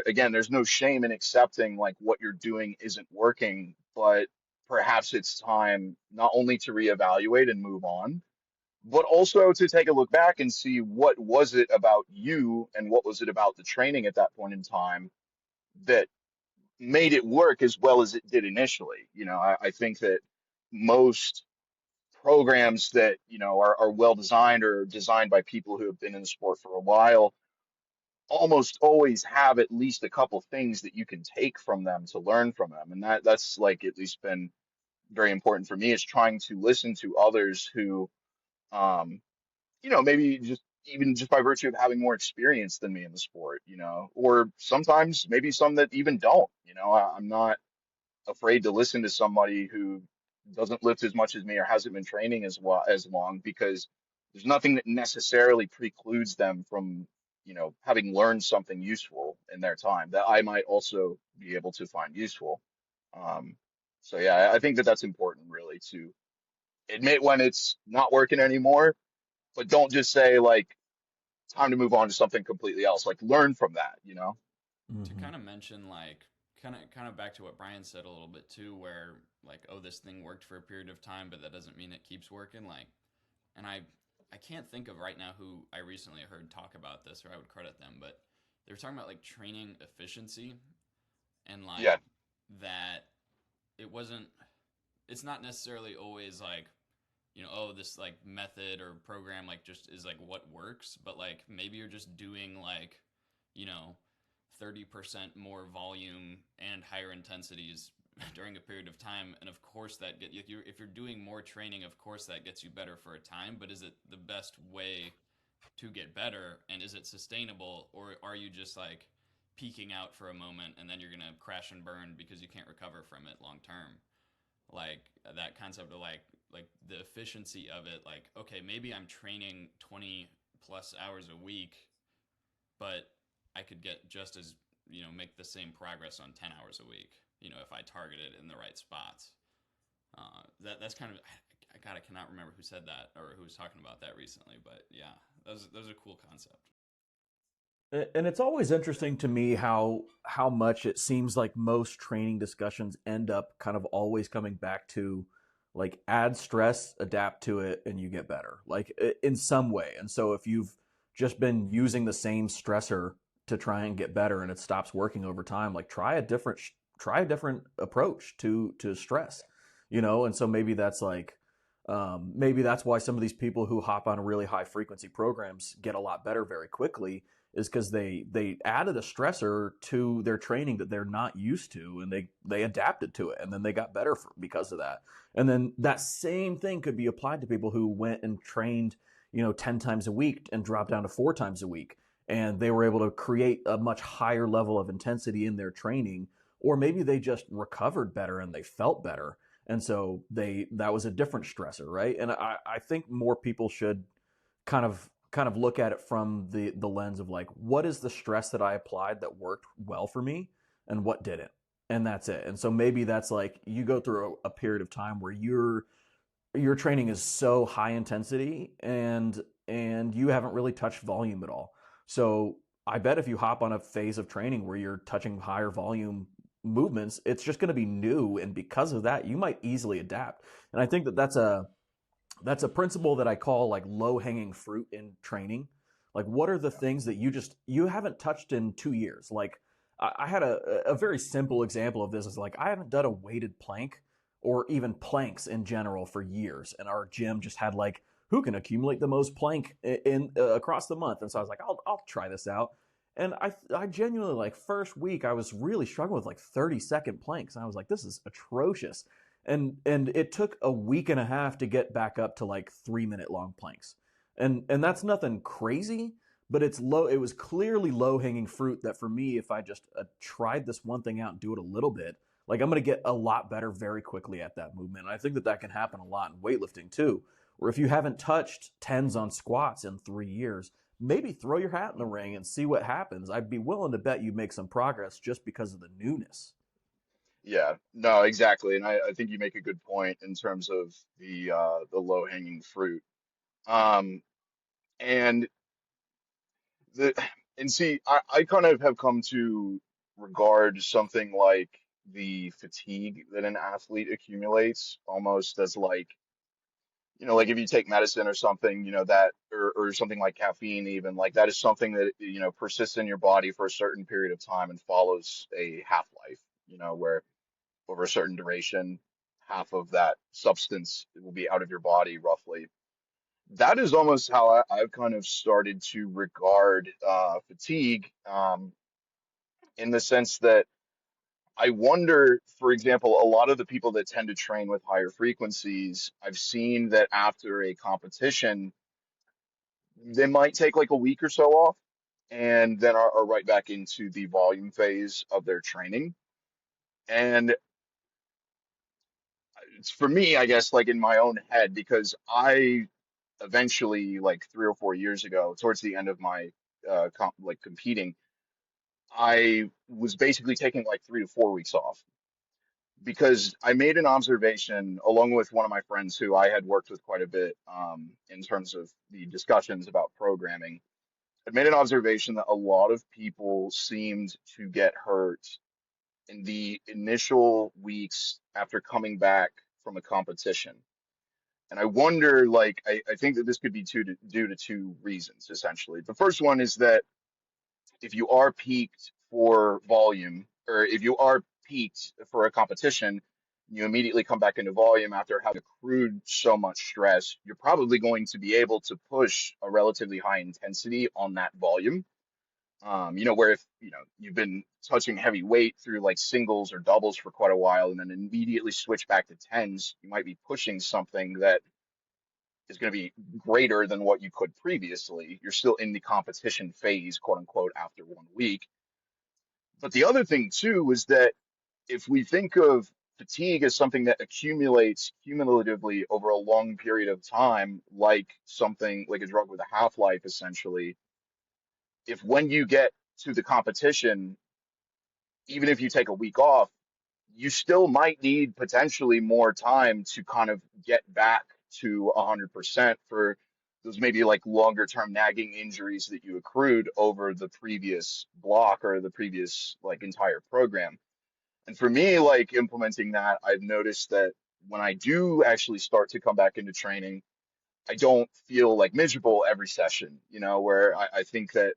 again, there's no shame in accepting like what you're doing isn't working, but perhaps it's time not only to reevaluate and move on, but also to take a look back and see what was it about you and what was it about the training at that point in time that made it work as well as it did initially. I think that most programs that, are well designed or designed by people who have been in the sport for a while almost always have at least a couple things that you can take from them to learn from them. And that's like at least been very important for me is trying to listen to others who, um, maybe just even just by virtue of having more experience than me in the sport, or sometimes maybe some that even don't, I'm not afraid to listen to somebody who doesn't lift as much as me or hasn't been training as well as long because there's nothing that necessarily precludes them from, having learned something useful in their time that I might also be able to find useful. Um, so yeah, I think that that's important really to admit when it's not working anymore, but don't just say like time to move on to something completely else. Like learn from that. To Mm-hmm. kind of mention like kind of back to what Brian said a little bit too, where like, oh, this thing worked for a period of time, but that doesn't mean it keeps working. Like, and I can't think of right now who I recently heard talk about this, or I would credit them, but they were talking about like training efficiency and like Yeah. that it wasn't. It's not necessarily always like, oh, this like method or program like just is like what works, but like maybe you're just doing like, you know, 30% more volume and higher intensities during a period of time, and of course that if you're doing more training, of course that gets you better for a time, but is it the best way to get better, and is it sustainable, or are you just like peaking out for a moment and then you're going to crash and burn because you can't recover from it long term? Like that concept of like the efficiency of it, like, okay, maybe I'm training 20 plus hours a week, but I could get just as, make the same progress on 10 hours a week, if I target it in the right spots. That's kind of, God, I cannot remember who said that or who was talking about that recently, but yeah, that was a cool concept. And it's always interesting to me how much it seems like most training discussions end up kind of always coming back to like add stress, adapt to it, and you get better, like in some way. And so if you've just been using the same stressor to try and get better and it stops working over time, like try a different approach to stress, And so maybe that's like maybe that's why some of these people who hop on really high frequency programs get a lot better very quickly is because they added a stressor to their training that they're not used to, and they adapted to it, and then they got better because of that. And then that same thing could be applied to people who went and trained 10 times a week and dropped down to 4 times a week, and they were able to create a much higher level of intensity in their training, or maybe they just recovered better and they felt better, and so that was a different stressor, right? And I think more people should kind of look at it from the lens of like, what is the stress that I applied that worked well for me and what didn't, and that's it. And so maybe that's like you go through a period of time where your training is so high intensity and you haven't really touched volume at all. So I bet if you hop on a phase of training where you're touching higher volume movements, it's just going to be new, and because of that you might easily adapt. And I think that that's a principle that I call like low hanging fruit in training. Like, what are the things that you haven't touched in 2 years? Like, I had a very simple example of this is like, I haven't done a weighted plank or even planks in general for years. And our gym just had like, who can accumulate the most plank in across the month? And so I was like, I'll try this out. And I genuinely, like, first week I was really struggling with like 30-second planks. And I was like, this is atrocious. And it took a week and a half to get back up to like 3-minute long planks. And that's nothing crazy, but it was clearly low hanging fruit that for me, if I just tried this one thing out and do it a little bit, Like I'm going to get a lot better very quickly at that movement. And I think that that can happen a lot in weightlifting too, where if you haven't touched tens on squats in 3 years, maybe throw your hat in the ring and see what happens. I'd be willing to bet you make some progress just because of the newness. Yeah, no, exactly. And I think you make a good point in terms of the low hanging fruit. Um, and the and see, I kind of have come to regard something like the fatigue that an athlete accumulates almost as like, like if you take medicine or something, that or something like caffeine even, like that is something that, persists in your body for a certain period of time and follows a half-life, where over a certain duration, half of that substance will be out of your body roughly. That is almost how I've kind of started to regard fatigue, in the sense that I wonder, for example, a lot of the people that tend to train with higher frequencies, I've seen that after a competition, they might take like a week or so off and then are right back into the volume phase of their training. And it's for me, I guess, like in my own head, because I eventually, like 3 or 4 years ago, towards the end of my like competing, I was basically taking like 3 to 4 weeks off because I made an observation along with one of my friends who I had worked with quite a bit, in terms of the discussions about programming. I made an observation that a lot of people seemed to get hurt in the initial weeks after coming back from a competition. And I wonder, like, I think that this could be due to two reasons, essentially. The first one is that if you are peaked for volume, or if you are peaked for a competition, you immediately come back into volume after having accrued so much stress, you're probably going to be able to push a relatively high intensity on that volume. Where if, you've been touching heavy weight through like singles or doubles for quite a while and then immediately switch back to tens, you might be pushing something that is going to be greater than what you could previously. You're still in the competition phase, quote unquote, after 1 week. But the other thing too is that if we think of fatigue as something that accumulates cumulatively over a long period of time, like something like a drug with a half-life, essentially, if when you get to the competition, even if you take a week off, you still might need potentially more time to kind of get back to 100% for those maybe like longer term nagging injuries that you accrued over the previous block or the previous like entire program. And for me, like implementing that, I've noticed that when I do actually start to come back into training, I don't feel like miserable every session, where I think that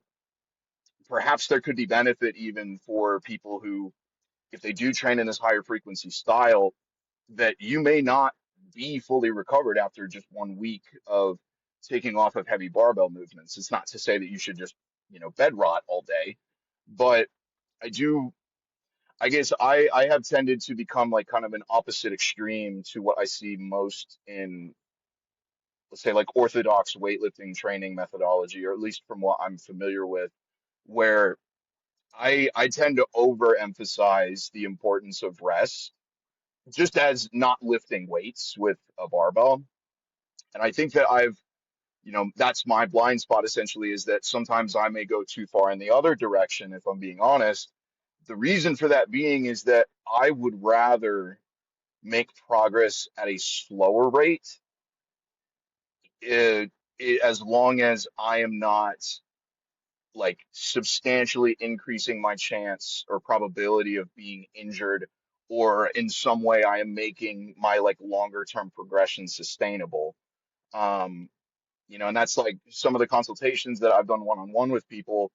perhaps there could be benefit even for people who, if they do train in this higher frequency style, that you may not be fully recovered after just 1 week of taking off of heavy barbell movements. It's not to say that you should just, bed rot all day, but I do, I guess I have tended to become like kind of an opposite extreme to what I see most in, let's say, like orthodox weightlifting training methodology, or at least from what I'm familiar with, where I tend to overemphasize the importance of rest, just as not lifting weights with a barbell. And I think that that's my blind spot essentially, is that sometimes I may go too far in the other direction, if I'm being honest. The reason for that being is that I would rather make progress at a slower rate, uh, as long as I am not like substantially increasing my chance or probability of being injured, or in some way I am making my like longer term progression sustainable. Um, and that's like some of the consultations that I've done one on one with people.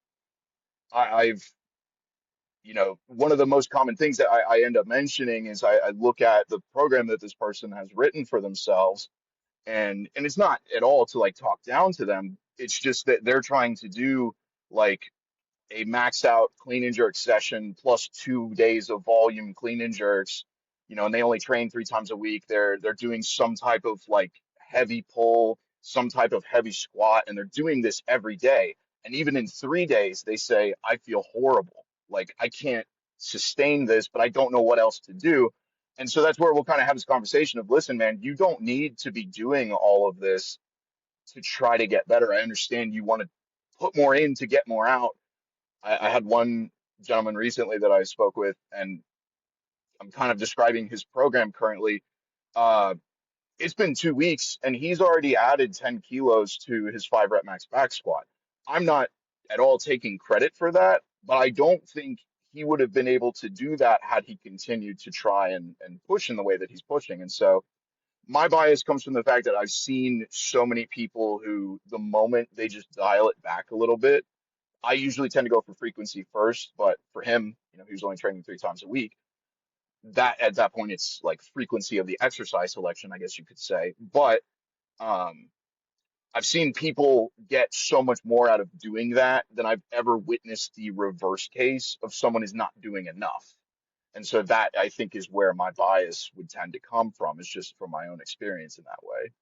I've, one of the most common things that I end up mentioning is I look at the program that this person has written for themselves, and it's not at all to like talk down to them. It's just that they're trying to do like a max out clean and jerk session plus 2 days of volume clean and jerks, and they only train 3 times a week. They're doing some type of like heavy pull, some type of heavy squat, and they're doing this every day. And even in 3 days, they say, I feel horrible. Like I can't. sustain this, but I don't know what else to do. And so that's where we'll kind of have this conversation of, listen, man, you don't need to be doing all of this to try to get better. I understand you want to put more in to get more out. I had one gentleman recently that I spoke with, and I'm kind of describing his program currently. Uh, it's been 2 weeks, and he's already added 10 kilos to his 5 rep max back squat. I'm not at all taking credit for that, but I don't think he would have been able to do that had he continued to try and push in the way that he's pushing. And so my bias comes from the fact that I've seen so many people who, the moment they just dial it back a little bit, I usually tend to go for frequency first, but for him, he was only training 3 times a week. That at that point, it's like frequency of the exercise selection, I guess you could say. But um, I've seen people get so much more out of doing that than I've ever witnessed the reverse case of someone is not doing enough. And so that I think is where my bias would tend to come from, is just from my own experience in that way.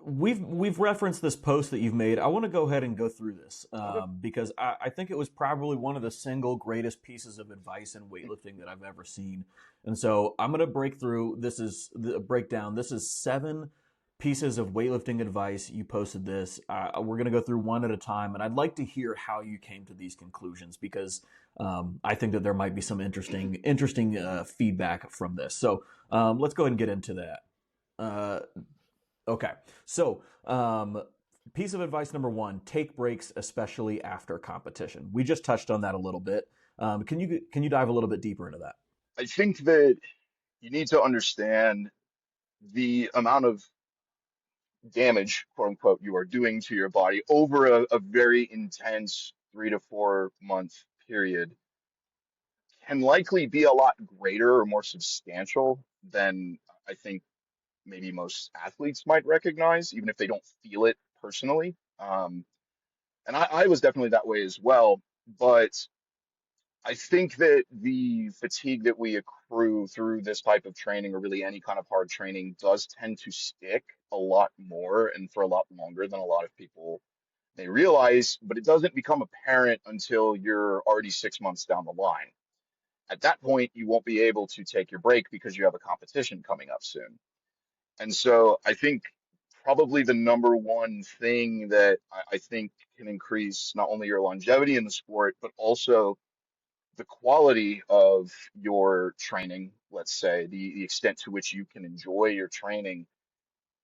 We've referenced this post that you've made. I want to go ahead and go through this Okay. because I think it was probably one of the single greatest pieces of advice in weightlifting that I've ever seen. And so I'm going to break through. This is the breakdown. This is 7 pieces of weightlifting advice. You posted this. We're going to go through one at a time, and I'd like to hear how you came to these conclusions because I think that there might be some interesting feedback from this. So let's go ahead and get into that. Okay, so piece of advice number 1: take breaks, especially after competition. We just touched on that a little bit. Can you dive a little bit deeper into that? I think that you need to understand the amount of damage, quote unquote, you are doing to your body over a very intense 3 to 4 month period can likely be a lot greater or more substantial than I think maybe most athletes might recognize, even if they don't feel it personally. And I was definitely that way as well. But I think that the fatigue that we accrue through this type of training, or really any kind of hard training, does tend to stick a lot more and for a lot longer than a lot of people may realize. But it doesn't become apparent until you're already 6 months down the line. At that point, you won't be able to take your break because you have a competition coming up soon. And so I think probably the number one thing that I think can increase not only your longevity in the sport, but also the quality of your training, let's say, the extent to which you can enjoy your training,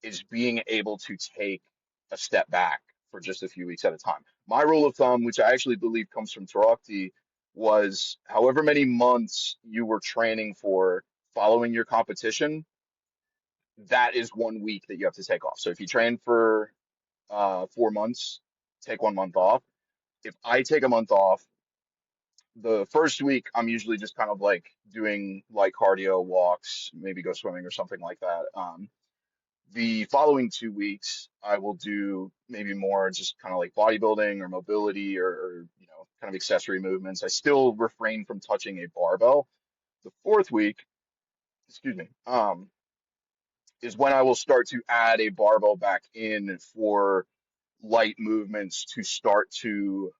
is being able to take a step back for just a few weeks at a time. My rule of thumb, which I actually believe comes from Tarakti, was however many months you were training for following your competition, that is 1 week that you have to take off. So if you train for 4 months, take 1 month off. If I take a month off, the first week I'm usually just kind of like doing light cardio, walks, maybe go swimming or something like that. The following 2 weeks, I will do maybe more just kind of like bodybuilding or mobility, or kind of accessory movements. I still refrain from touching a barbell. The fourth week, excuse me, is when I will start to add a barbell back in for light movements to start to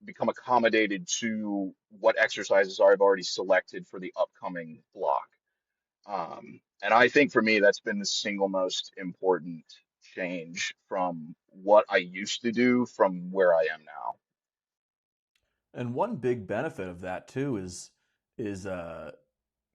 become accommodated to what exercises I've already selected for the upcoming block. And I think for me, that's been the single most important change from what I used to do from where I am now. And one big benefit of that too is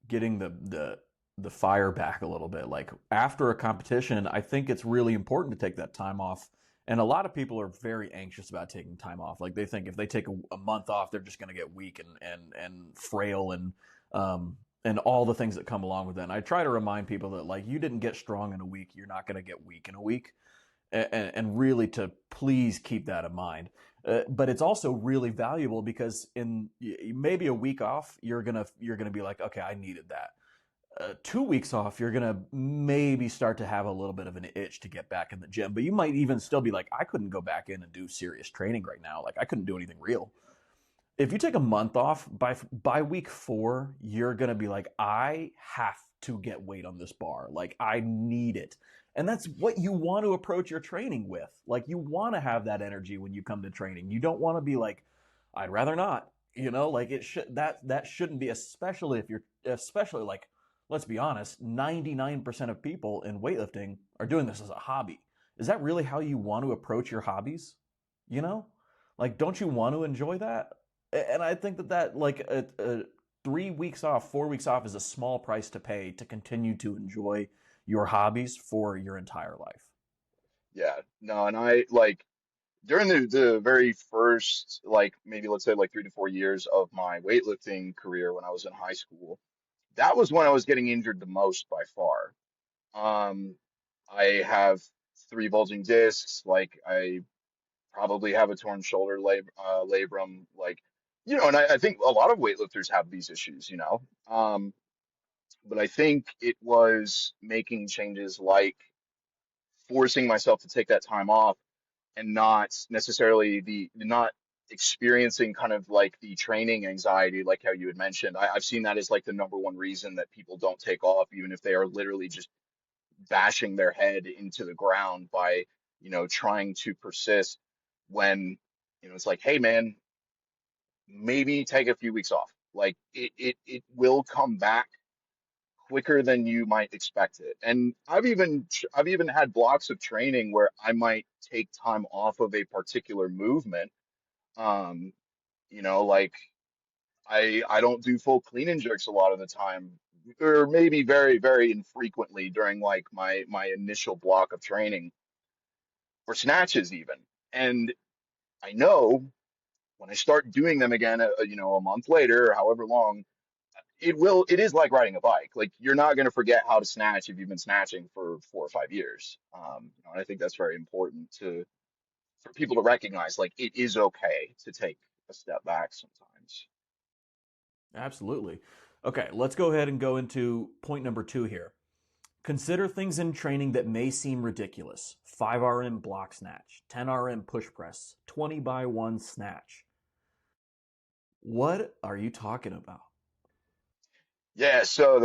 getting the fire back a little bit. Like after a competition, I think it's really important to take that time off. And a lot of people are very anxious about taking time off. Like they think if they take a month off, they're just going to get weak and frail and all the things that come along with that. And I try to remind people that like you didn't get strong in a week, you're not going to get weak in a week, and really to please keep that in mind. But it's also really valuable because in maybe a week off, you're gonna be like, okay, I needed that. 2 weeks off, you're gonna maybe start to have a little bit of an itch to get back in the gym, but you might even still be like, I couldn't go back in and do serious training right now. Like I couldn't do anything real. If you take a month off by week 4, you're gonna be like, I have to get weight on this bar. Like I need it. And that's what you want to approach your training with. Like you want to have that energy when you come to training. You don't want to be like, I'd rather not. Like it should that shouldn't be, especially if you're especially like, let's be honest, 99% of people in weightlifting are doing this as a hobby. Is that really how you want to approach your hobbies? You know? Like, don't you want to enjoy that? And I think that like a 3 weeks off, 4 weeks off is a small price to pay to continue to enjoy your hobbies for your entire life. Yeah, no, and I like during the very first, like maybe let's say like 3 to 4 years of my weightlifting career when I was in high school, that was when I was getting injured the most by far. Um, I have three bulging discs. Like I probably have a torn shoulder labrum. Like, and I think a lot of weightlifters have these issues. But I think it was making changes like forcing myself to take that time off and not necessarily the not experiencing kind of like the training anxiety, like how you had mentioned. I've seen that as like the number one reason that people don't take off, even if they are literally just bashing their head into the ground by, trying to persist when, it's like, hey man, maybe take a few weeks off. Like it will come back quicker than you might expect it. And I've even had blocks of training where I might take time off of a particular movement. Um, like I don't do full clean and jerks a lot of the time, or maybe very, very infrequently during like my initial block of training or snatches even. And I know when I start doing them again, a month later or however long, it is like riding a bike. Like you're not going to forget how to snatch if you've been snatching for 4 or 5 years. And I think that's very important for people to recognize. Like it is okay to take a step back sometimes. Absolutely. Okay, let's go ahead and go into point number 2 here. Consider things in training that may seem ridiculous. 5 RM block snatch, 10 RM push press, 20 by 1 snatch. What are you talking about? Yeah, so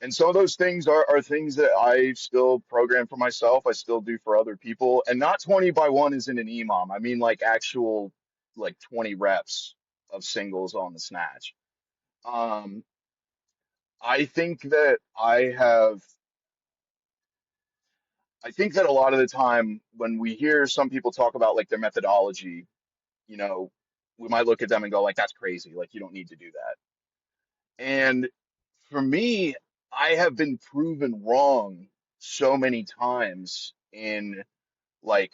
and some of those things are things that I still program for myself. I still do for other people, and not 20 by one isn't an EMOM. I mean like actual like 20 reps of singles on the snatch. Um, I think that I think that a lot of the time when we hear some people talk about like their methodology, you know, we might look at them and go like, that's crazy. Like you don't need to do that. And for me, I have been proven wrong so many times in like,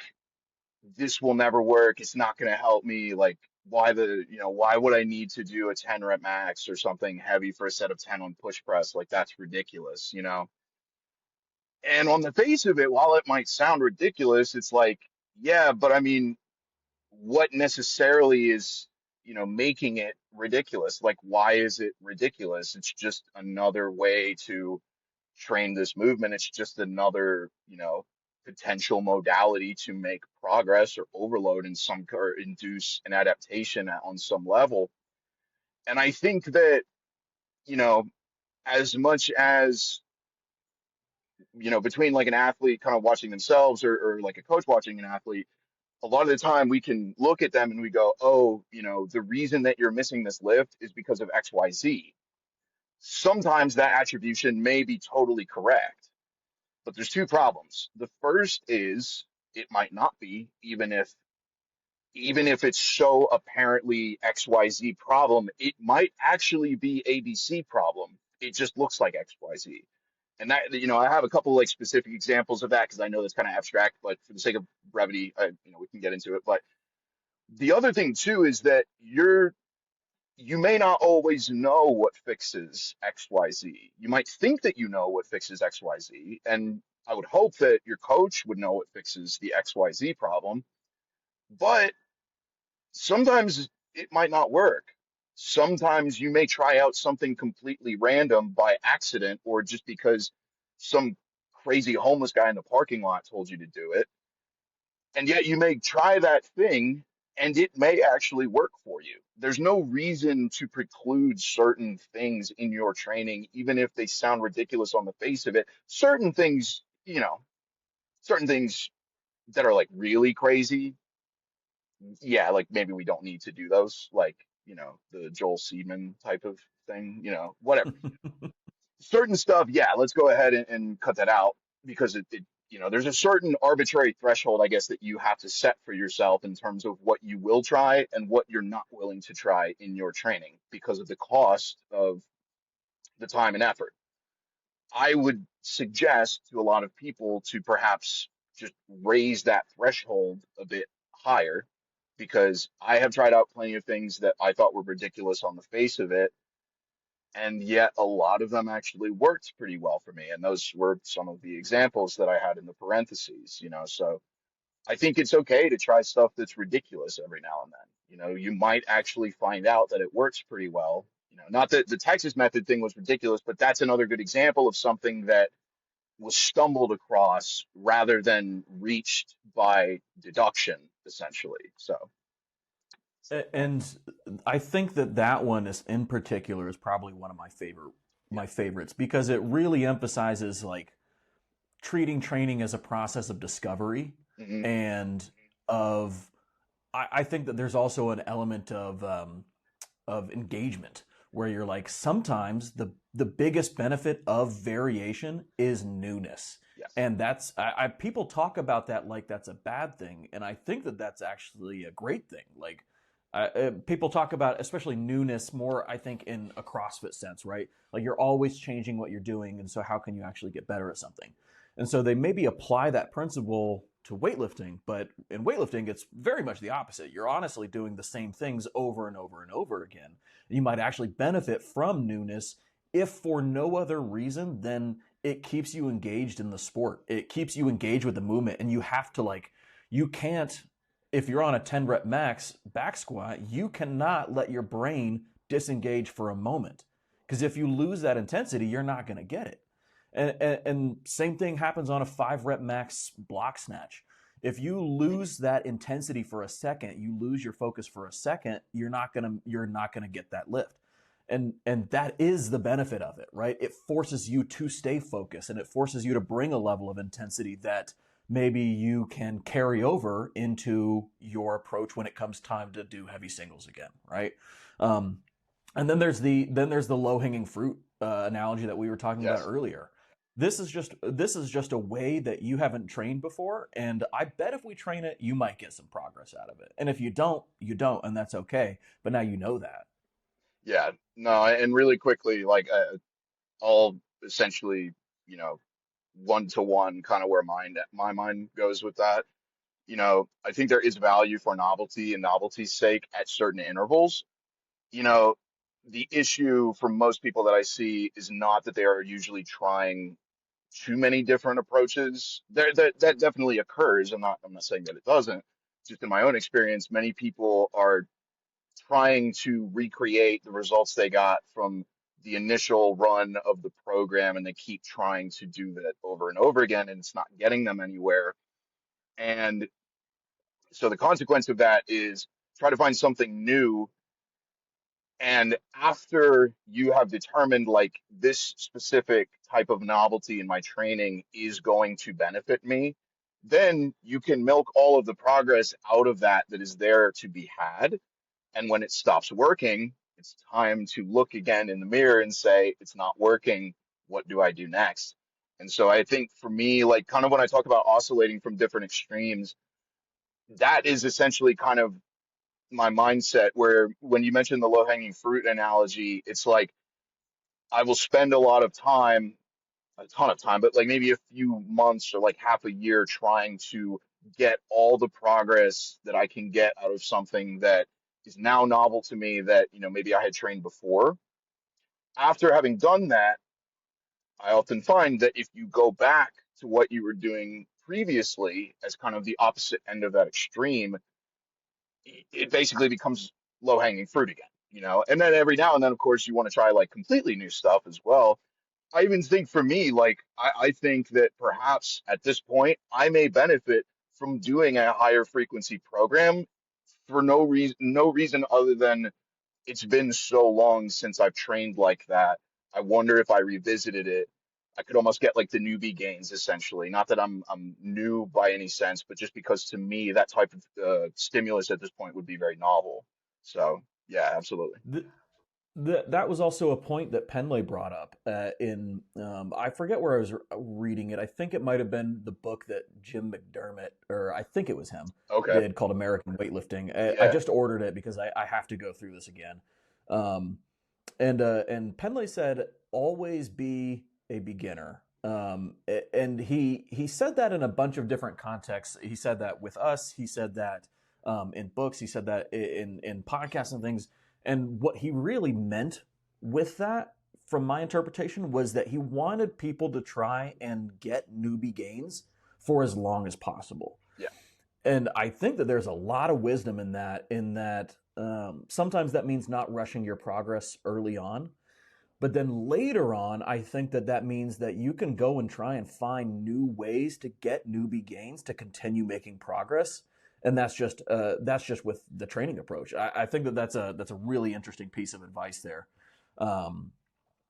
this will never work. It's not going to help me. Like, why would I need to do a 10 rep max or something heavy for a set of 10 on push press? Like, that's ridiculous. And on the face of it, while it might sound ridiculous, it's like, yeah, but I mean, what necessarily is, making it ridiculous? Like, why is it ridiculous? It's just another way to train this movement. It's just another, potential modality to make progress or overload in some or induce an adaptation on some level. And I think that, you know, as much as, between like an athlete kind of watching themselves or like a coach watching an athlete, a lot of the time we can look at them and we go, oh, the reason that you're missing this lift is because of XYZ. Sometimes that attribution may be totally correct, but there's two problems. The first is it might not be, even if it's so apparently XYZ problem, it might actually be ABC problem. It just looks like XYZ. And that, I have a couple like specific examples of that because I know that's kind of abstract, but for the sake of brevity, we can get into it. But the other thing too is that you may not always know what fixes XYZ. You might think that you know what fixes XYZ, and I would hope that your coach would know what fixes the XYZ problem, but sometimes it might not work. Sometimes you may try out something completely random by accident or just because some crazy homeless guy in the parking lot told you to do it. And yet you may try that thing and it may actually work for you. There's no reason to preclude certain things in your training, even if they sound ridiculous on the face of it. Certain things that are like really crazy, yeah, like maybe we don't need to do those. Like, the Joel Seedman type of thing, whatever. Certain stuff, yeah, let's go ahead and cut that out because there's a certain arbitrary threshold, I guess, that you have to set for yourself in terms of what you will try and what you're not willing to try in your training because of the cost of the time and effort. I would suggest to a lot of people to perhaps just raise that threshold a bit higher because I have tried out plenty of things that I thought were ridiculous on the face of it, and yet a lot of them actually worked pretty well for me. And those were some of the examples that I had in the parentheses. So I think it's okay to try stuff that's ridiculous every now and then. You might actually find out that it works pretty well. Not that the Texas method thing was ridiculous, but that's another good example of something that was stumbled across rather than reached by deduction, essentially. And I think that one is in particular is probably one of Yeah. my favorites because it really emphasizes like treating training as a process of discovery Hmm. and of I think that there's also an element of engagement where you're like sometimes the biggest benefit of variation is newness. Yes. And that's people talk about that like that's a bad thing, and I think that that's actually a great thing. Like people talk about especially newness more, I think, in a CrossFit sense, right? Like you're always changing what you're doing, and so how can you actually get better at something? And so they maybe apply that principle to weightlifting, but in weightlifting, it's very much the opposite. You're honestly doing the same things over and over and over again. You might actually benefit from newness if for no other reason than it keeps you engaged in the sport. It keeps you engaged with the movement, and you have to you can't, if you're on a 10 rep max back squat, you cannot let your brain disengage for a moment. Because if you lose that intensity, you're not going to get it. And same thing happens on a 5 rep max block snatch. If you lose that intensity for a second, you lose your focus for a second, you're not gonna get that lift. And that is the benefit of it, right? It forces you to stay focused and it forces you to bring a level of intensity that maybe you can carry over into your approach when it comes time to do heavy singles again, right? Um, and then there's the low hanging fruit analogy that we were talking about Yes. earlier. This is just a way that you haven't trained before, and I bet if we train it, you might get some progress out of it. And if you don't, you don't, and that's okay. But now you know that. Yeah. No, and really quickly, like I'll essentially, you know, one to one kind of where my mind goes with that. I think there is value for novelty and novelty's sake at certain intervals. You know, the issue for most people that I see is not that they are usually trying too many different approaches. That definitely occurs. I'm not saying that it doesn't. Just in my own experience, many people are trying to recreate the results they got from the initial run of the program, and they keep trying to do that over and over again, and it's not getting them anywhere. And so the consequence of that is try to find something new. And after you have determined like this specific type of novelty in my training is going to benefit me, then you can milk all of the progress out of that is there to be had. And when it stops working, it's time to look again in the mirror and say, it's not working. What do I do next? And so I think for me, like kind of when I talk about oscillating from different extremes, that is essentially kind of my mindset where when you mentioned the low-hanging fruit analogy, it's like I will spend a lot of time, a ton of time, but like maybe a few months or like half a year trying to get all the progress that I can get out of something that is now novel to me that, maybe I had trained before. After having done that, I often find that if you go back to what you were doing previously as kind of the opposite end of that extreme, it basically becomes low hanging fruit again. And then every now and then, of course, you want to try like completely new stuff as well. I even think for me, like, I think that perhaps at this point, I may benefit from doing a higher frequency program for no reason other than it's been so long since I've trained like that. I wonder if I revisited it, I could almost get like the newbie gains essentially. Not that I'm new by any sense, but just because to me that type of stimulus at this point would be very novel. So Yeah, absolutely. The, that was also a point that Penley brought up in I forget where I was reading it. I think it might have been the book that Jim McDermott, or I think it was him, Okay. did, called American Weightlifting. I Yeah. just ordered it because I have to go through this again. Um, and Penley said, always be a beginner. And he said that in a bunch of different contexts. He said that with us. He said that in books. He said that in podcasts and things. And what he really meant with that, from my interpretation, was that he wanted people to try and get newbie gains for as long as possible. Yeah. And I think that there's a lot of wisdom in that. Sometimes that means not rushing your progress early on, but then later on, I think that that means that you can go and try and find new ways to get newbie gains to continue making progress. And that's just with the training approach. I think that that's a really interesting piece of advice there. Um,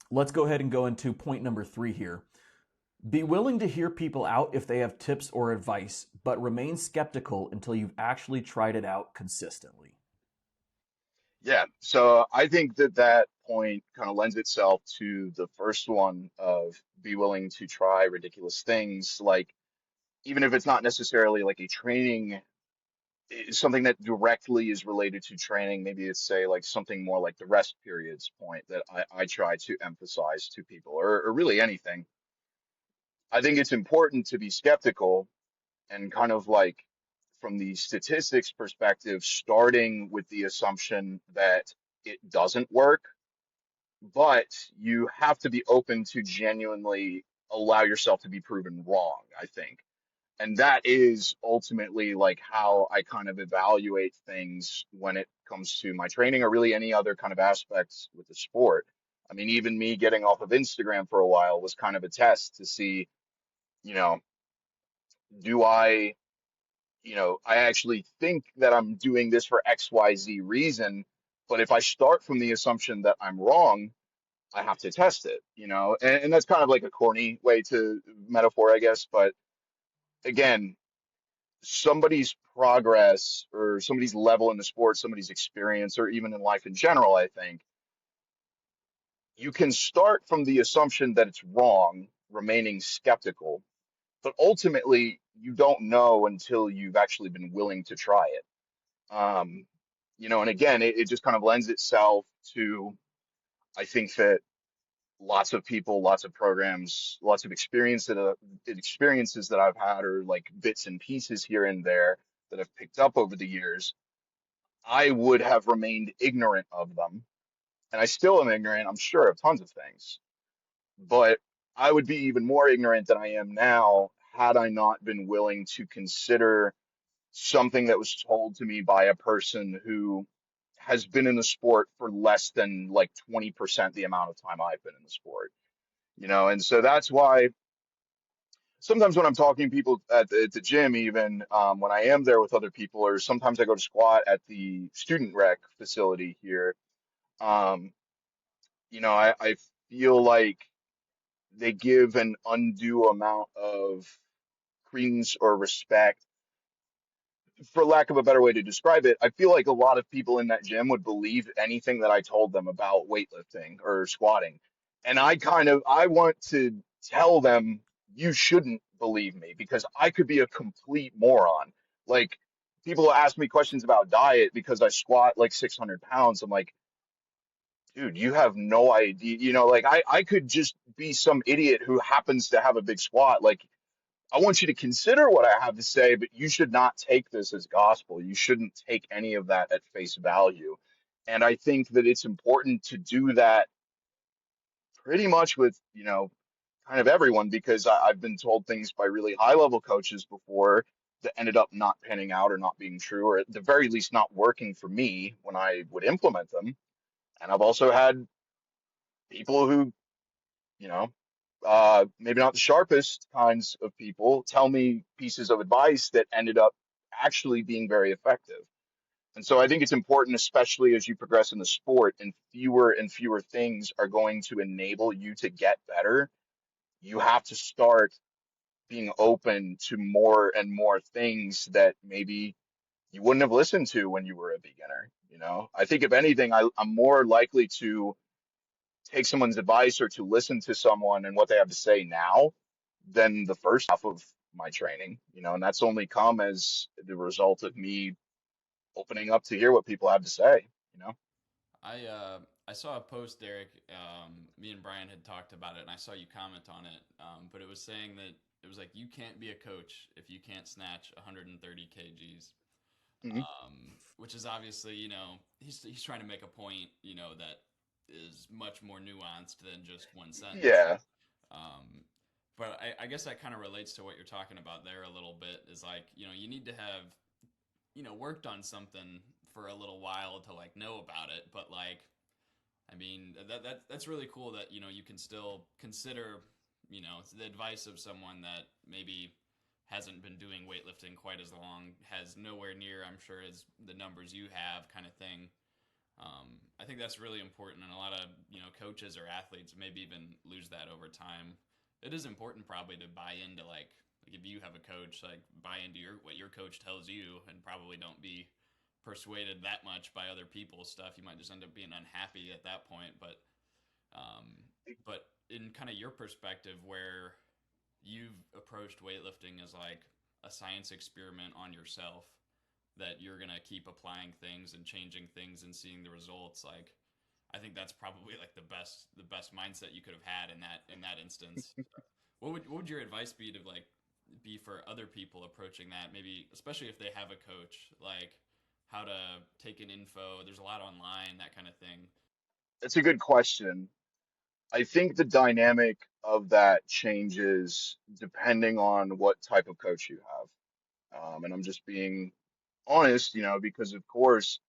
let's go ahead and go into point number 3 here. Be willing to hear people out if they have tips or advice, but remain skeptical until you've actually tried it out consistently. Yeah. So I think that that point kind of lends itself to the first one of be willing to try ridiculous things, like even if it's not necessarily like a training, something that directly is related to training. Maybe it's say like something more like the rest periods point that I try to emphasize to people, or really anything. I think it's important to be skeptical and kind of like from the statistics perspective, starting with the assumption that it doesn't work, but you have to be open to genuinely allow yourself to be proven wrong, I think. And that is ultimately like how I kind of evaluate things when it comes to my training or really any other kind of aspects with the sport. I mean, even me getting off of Instagram for a while was kind of a test to see, you know, do I, I actually think that I'm doing this for XYZ reason. But if I start from the assumption that I'm wrong, I have to test it, and that's kind of like a corny way to metaphor, I guess. But again, somebody's progress or somebody's level in the sport, somebody's experience, or even in life in general, I think you can start from the assumption that it's wrong, remaining skeptical, but ultimately you don't know until you've actually been willing to try it. And again, it just kind of lends itself to, I think that lots of people, lots of programs, lots of experiences that I've had, or like bits and pieces here and there that I've picked up over the years, I would have remained ignorant of them. And I still am ignorant, I'm sure, of tons of things. But I would be even more ignorant than I am now had I not been willing to consider something that was told to me by a person who has been in the sport for less than like 20% the amount of time I've been in the sport. And so that's why sometimes when I'm talking to people at the gym, even when I am there with other people, or sometimes I go to squat at the student rec facility here, um, I feel like they give an undue amount of credence or respect, for lack of a better way to describe it. I feel like a lot of people in that gym would believe anything that I told them about weightlifting or squatting. And I want to tell them you shouldn't believe me because I could be a complete moron. Like people ask me questions about diet because I squat like 600 pounds. I'm like, dude, you have no idea. Like I could just be some idiot who happens to have a big squat. Like I want you to consider what I have to say, but you should not take this as gospel. You shouldn't take any of that at face value. And I think that it's important to do that pretty much with, kind of everyone, because I've been told things by really high level coaches before that ended up not panning out or not being true, or at the very least not working for me when I would implement them. And I've also had people who, you know, maybe not the sharpest kinds of people, tell me pieces of advice that ended up actually being very effective. And so I think it's important, especially as you progress in the sport and fewer things are going to enable you to get better. You have to start being open to more and more things that maybe you wouldn't have listened to when you were a beginner. You know, I think if anything, I'm more likely to take someone's advice or to listen to someone and what they have to say now than the first half of my training, you know, and that's only come as the result of me opening up to hear what people have to say, you know. I saw a post, Derek. Me and Brian had talked about it, and I saw you comment on it. But it was saying that it was like you can't be a coach if you can't snatch 130 kgs. Hmm. Which is obviously, you know, he's trying to make a point, you know, that is much more nuanced than just one sentence. Yeah, Um, but I guess that kind of relates to what you're talking about there a little bit. Is like, you know, you need to have, you know, worked on something for a little while to like know about it. But like, I mean, that's really cool that you know you can still consider, you know, the advice of someone that maybe hasn't been doing weightlifting quite as long, has nowhere near, I'm sure, as the numbers you have, kind of thing. I think that's really important, and a lot of you know coaches or athletes maybe even lose that over time. It is important probably to buy into like if you have a coach, like buy into your what your coach tells you, and probably don't be persuaded that much by other people's stuff. You might just end up being unhappy at that point. Um, but in kind of your perspective, where you've approached weightlifting as like a science experiment on yourself, that you're gonna keep applying things and changing things and seeing the results. Like, I think that's probably like the best mindset you could have had in that instance. What would your advice be to like be for other people approaching that? Maybe especially if they have a coach, like how to take in info. There's a lot online, that kind of thing. it's a good question. I think the dynamic of that changes depending on what type of coach you have. And I'm just being honest, you know, because of course,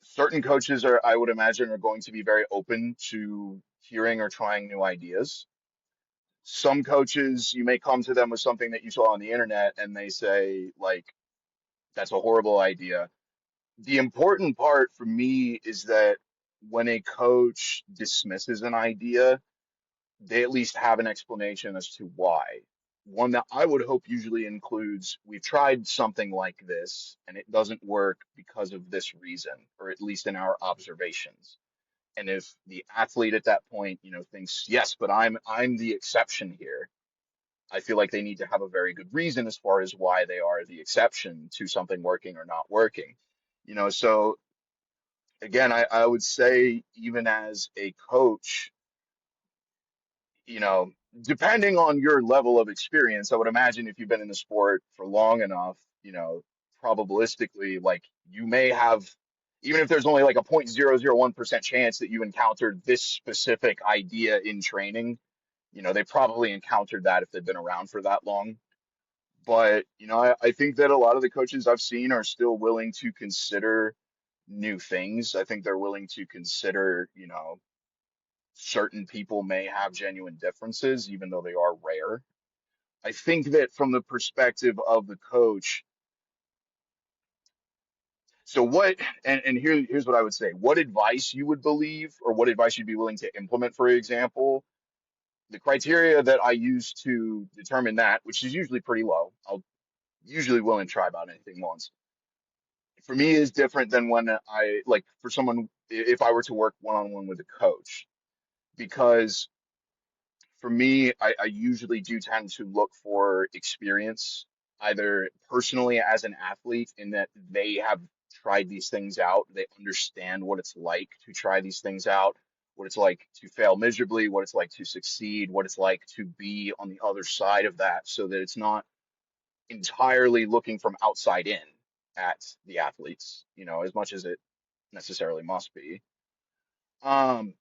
certain coaches are, I would imagine, are going to be very open to hearing or trying new ideas. Some coaches, you may come to them with something that you saw on the internet and they say, like, that's a horrible idea. The important part for me is that when a coach dismisses an idea, they at least have an explanation as to why. One that I would hope usually includes, we've tried something like this and it doesn't work because of this reason, or at least in our observations. And if the athlete at that point, you know, thinks, yes, but I'm the exception here, I feel like they need to have a very good reason as far as why they are the exception to something working or not working. You know, so again, I would say even as a coach, you know, depending on your level of experience, I would imagine if you've been in the sport for long enough, you know, probabilistically, like you may have, even if there's only like a 0.001% chance that you encountered this specific idea in training, you know, they probably encountered that if they've been around for that long. But, you know, I think that a lot of the coaches I've seen are still willing to consider new things. I think they're willing to consider, you know, certain people may have genuine differences, even though they are rare. I think that from the perspective of the coach, so what, and here's what I would say. What advice you would believe, or what advice you'd be willing to implement, for example, the criteria that I use to determine that, which is usually pretty low, I'll usually willing to try about anything once. For me, is different than when I, like, for someone, if I were to work one on one with a coach, because for me, I usually do tend to look for experience, either personally as an athlete, in that they have tried these things out, they understand what it's like to try these things out, what it's like to fail miserably, what it's like to succeed, what it's like to be on the other side of that, so that it's not entirely looking from outside in at the athletes, you know, as much as it necessarily must be. Um,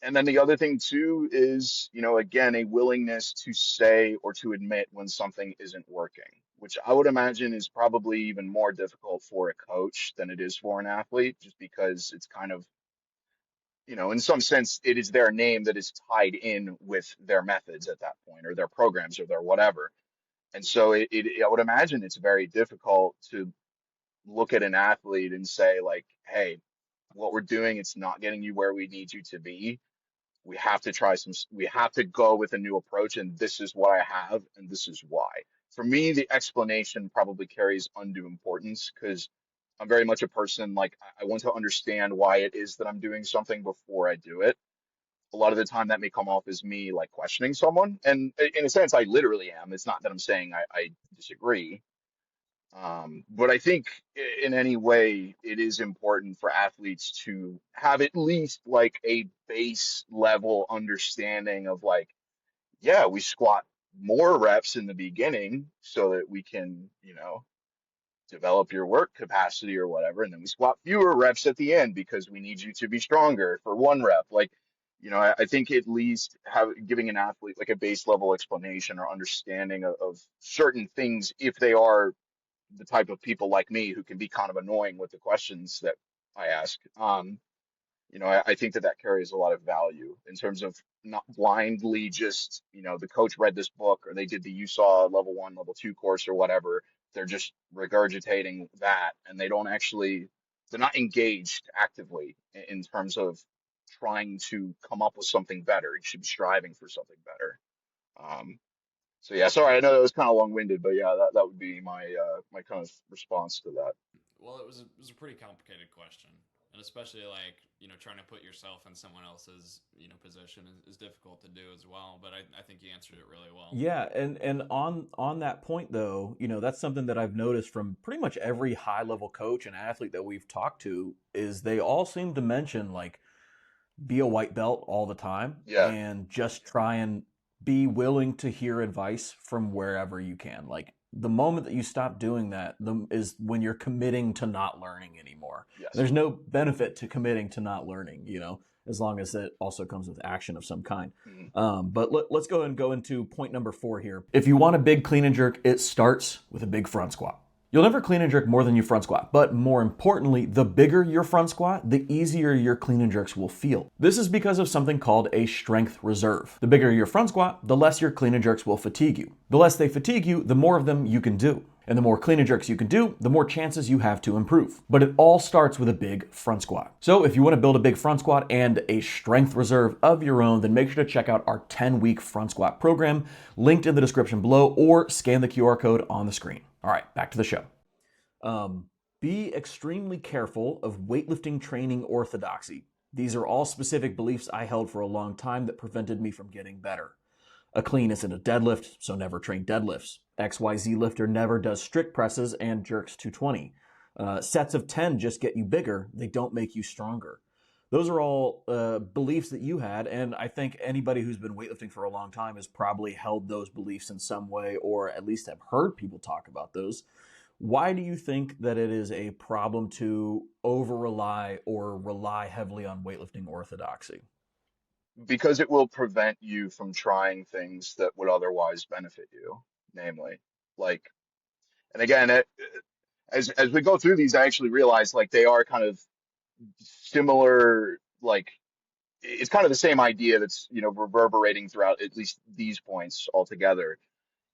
And then the other thing too is, you know, again, a willingness to say or to admit when something isn't working, which I would imagine is probably even more difficult for a coach than it is for an athlete, just because it's kind of, you know, in some sense, it is their name that is tied in with their methods at that point, or their programs, or their whatever. And so I would imagine it's very difficult to look at an athlete and say, like, hey, what we're doing, it's not getting you where we need you to be. We have to try some, we have to go with a new approach, and this is what I have, and this is why. For me, the explanation probably carries undue importance, because I'm very much a person like I want to understand why it is that I'm doing something before I do it. A lot of the time that may come off as me like questioning someone. And in a sense, I literally am. It's not that I'm saying I disagree. But I think in any way, it is important for athletes to have at least like a base level understanding of like, yeah, we squat more reps in the beginning so that we can, develop your work capacity or whatever. And then we squat fewer reps at the end because we need you to be stronger for one rep. Like, I think at least giving an athlete like a base level explanation or understanding of certain things if they are the type of people like me who can be kind of annoying with the questions that I ask. I think that carries a lot of value in terms of not blindly just, the coach read this book or they did the you saw level one, level two course or whatever. They're just regurgitating that and they're not engaged actively in terms of trying to come up with something better. You should be striving for something better. So yeah, sorry, I know that was kind of long-winded, but yeah, that would be my kind of response to that. Well, it was a pretty complicated question, and especially like trying to put yourself in someone else's position is difficult to do as well. But I think you answered it really well. Yeah, and on that point though, that's something that I've noticed from pretty much every high level coach and athlete that we've talked to is they all seem to mention like be a white belt all the time Yeah, and just try and be willing to hear advice from wherever you can. Like the moment that you stop doing that is when you're committing to not learning anymore. yes. There's no benefit to committing to not learning, as long as it also comes with action of some kind. Mhm. But let's go and go into point number 4 here. If you want a big clean and jerk, it starts with a big front squat. You'll never clean and jerk more than you front squat, but more importantly, the bigger your front squat, the easier your clean and jerks will feel. This is because of something called a strength reserve. The bigger your front squat, the less your clean and jerks will fatigue you. The less they fatigue you, the more of them you can do. And the more clean and jerks you can do, the more chances you have to improve. But it all starts with a big front squat. So if you want to build a big front squat and a strength reserve of your own, then make sure to check out our 10-week front squat program, linked in the description below, or scan the QR code on the screen. All right, back to the show. Be extremely careful of weightlifting training orthodoxy. These are all specific beliefs I held for a long time that prevented me from getting better. A clean isn't a deadlift, so never train deadlifts. XYZ lifter never does strict presses and jerks 220. Sets of 10 just get you bigger, they don't make you stronger. Those are all beliefs that you had, and I think anybody who's been weightlifting for a long time has probably held those beliefs in some way, or at least have heard people talk about those. Why do you think that it is a problem to over-rely or rely heavily on weightlifting orthodoxy? Because it will prevent you from trying things that would otherwise benefit you, namely, like, and again, as we go through these, I actually realize like they are kind of similar, like it's kind of the same idea that's, reverberating throughout at least these points altogether,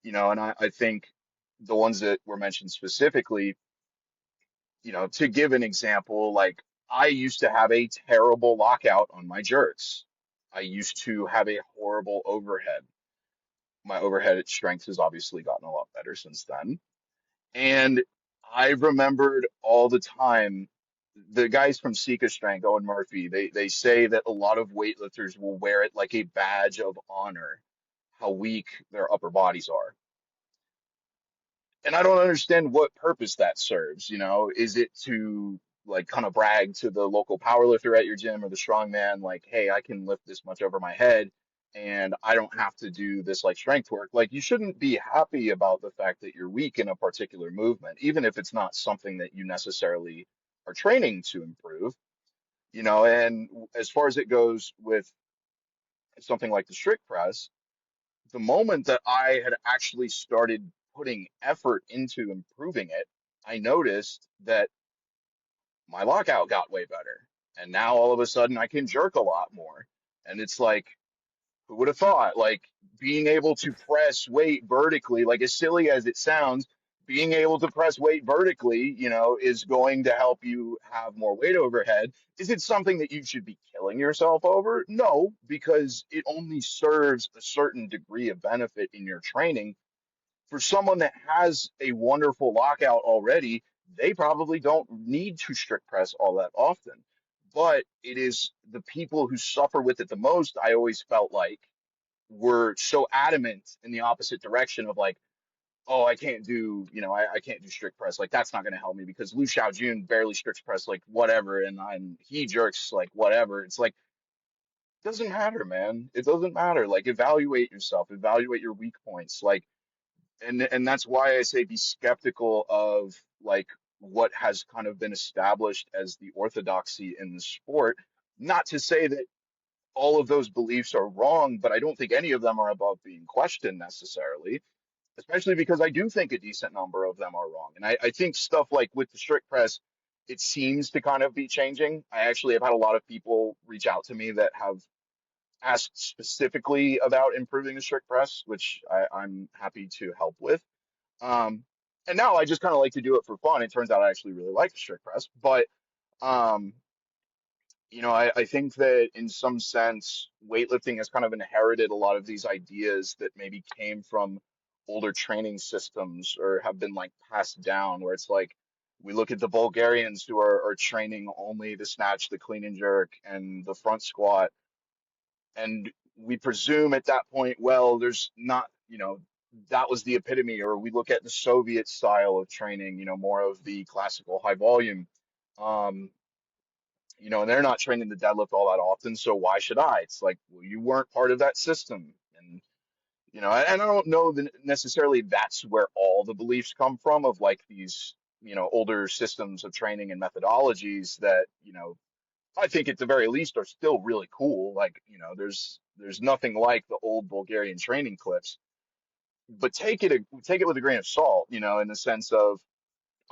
and I think the ones that were mentioned specifically, to give an example, like I used to have a terrible lockout on my jerks. I used to have a horrible overhead. My overhead strength has obviously gotten a lot better since then. And I remembered all the time the guys from Sika Strength, Owen Murphy, they say that a lot of weightlifters will wear it like a badge of honor, how weak their upper bodies are. And I don't understand what purpose that serves, Is it to like kind of brag to the local power lifter at your gym or the strongman, like, hey, I can lift this much over my head and I don't have to do this like strength work. Like you shouldn't be happy about the fact that you're weak in a particular movement, even if it's not something that you necessarily are training to improve, and as far as it goes with something like the strict press, the moment that I had actually started putting effort into improving it, I noticed that my lockout got way better. And now all of a sudden I can jerk a lot more. And it's like, who would have thought? Like being able to press weight vertically, like as silly as it sounds, being able to press weight vertically, is going to help you have more weight overhead. Is it something that you should be killing yourself over? No, because it only serves a certain degree of benefit in your training. For someone that has a wonderful lockout already, they probably don't need to strict press all that often. But it is the people who suffer with it the most, I always felt like, were so adamant in the opposite direction of like, oh, I can't do, I can't do strict press. Like that's not going to help me because Liu Xiaojun barely strict press, like whatever, and he jerks like whatever. It's like doesn't matter, man. It doesn't matter. Like evaluate yourself, evaluate your weak points. Like and that's why I say be skeptical of like what has kind of been established as the orthodoxy in the sport. Not to say that all of those beliefs are wrong, but I don't think any of them are above being questioned necessarily, especially because I do think a decent number of them are wrong. And I think stuff like with the strict press, it seems to kind of be changing. I actually have had a lot of people reach out to me that have asked specifically about improving the strict press, which I'm happy to help with. Um, and now I just kind of like to do it for fun. It turns out I actually really like the strict press, but um, I think that in some sense, weightlifting has kind of inherited a lot of these ideas that maybe came from older training systems or have been like passed down, where it's like we look at the Bulgarians who are training only the snatch, the clean and jerk, and the front squat, and we presume at that point, well, there's not, that was the epitome, or we look at the Soviet style of training, more of the classical high volume. Um, and they're not training the deadlift all that often, so why should I? It's like, well, you weren't part of that system. And, and I don't know that necessarily that's where all the beliefs come from of like these, older systems of training and methodologies that, I think at the very least are still really cool. Like, there's nothing like the old Bulgarian training clips, but take it with a grain of salt, in the sense of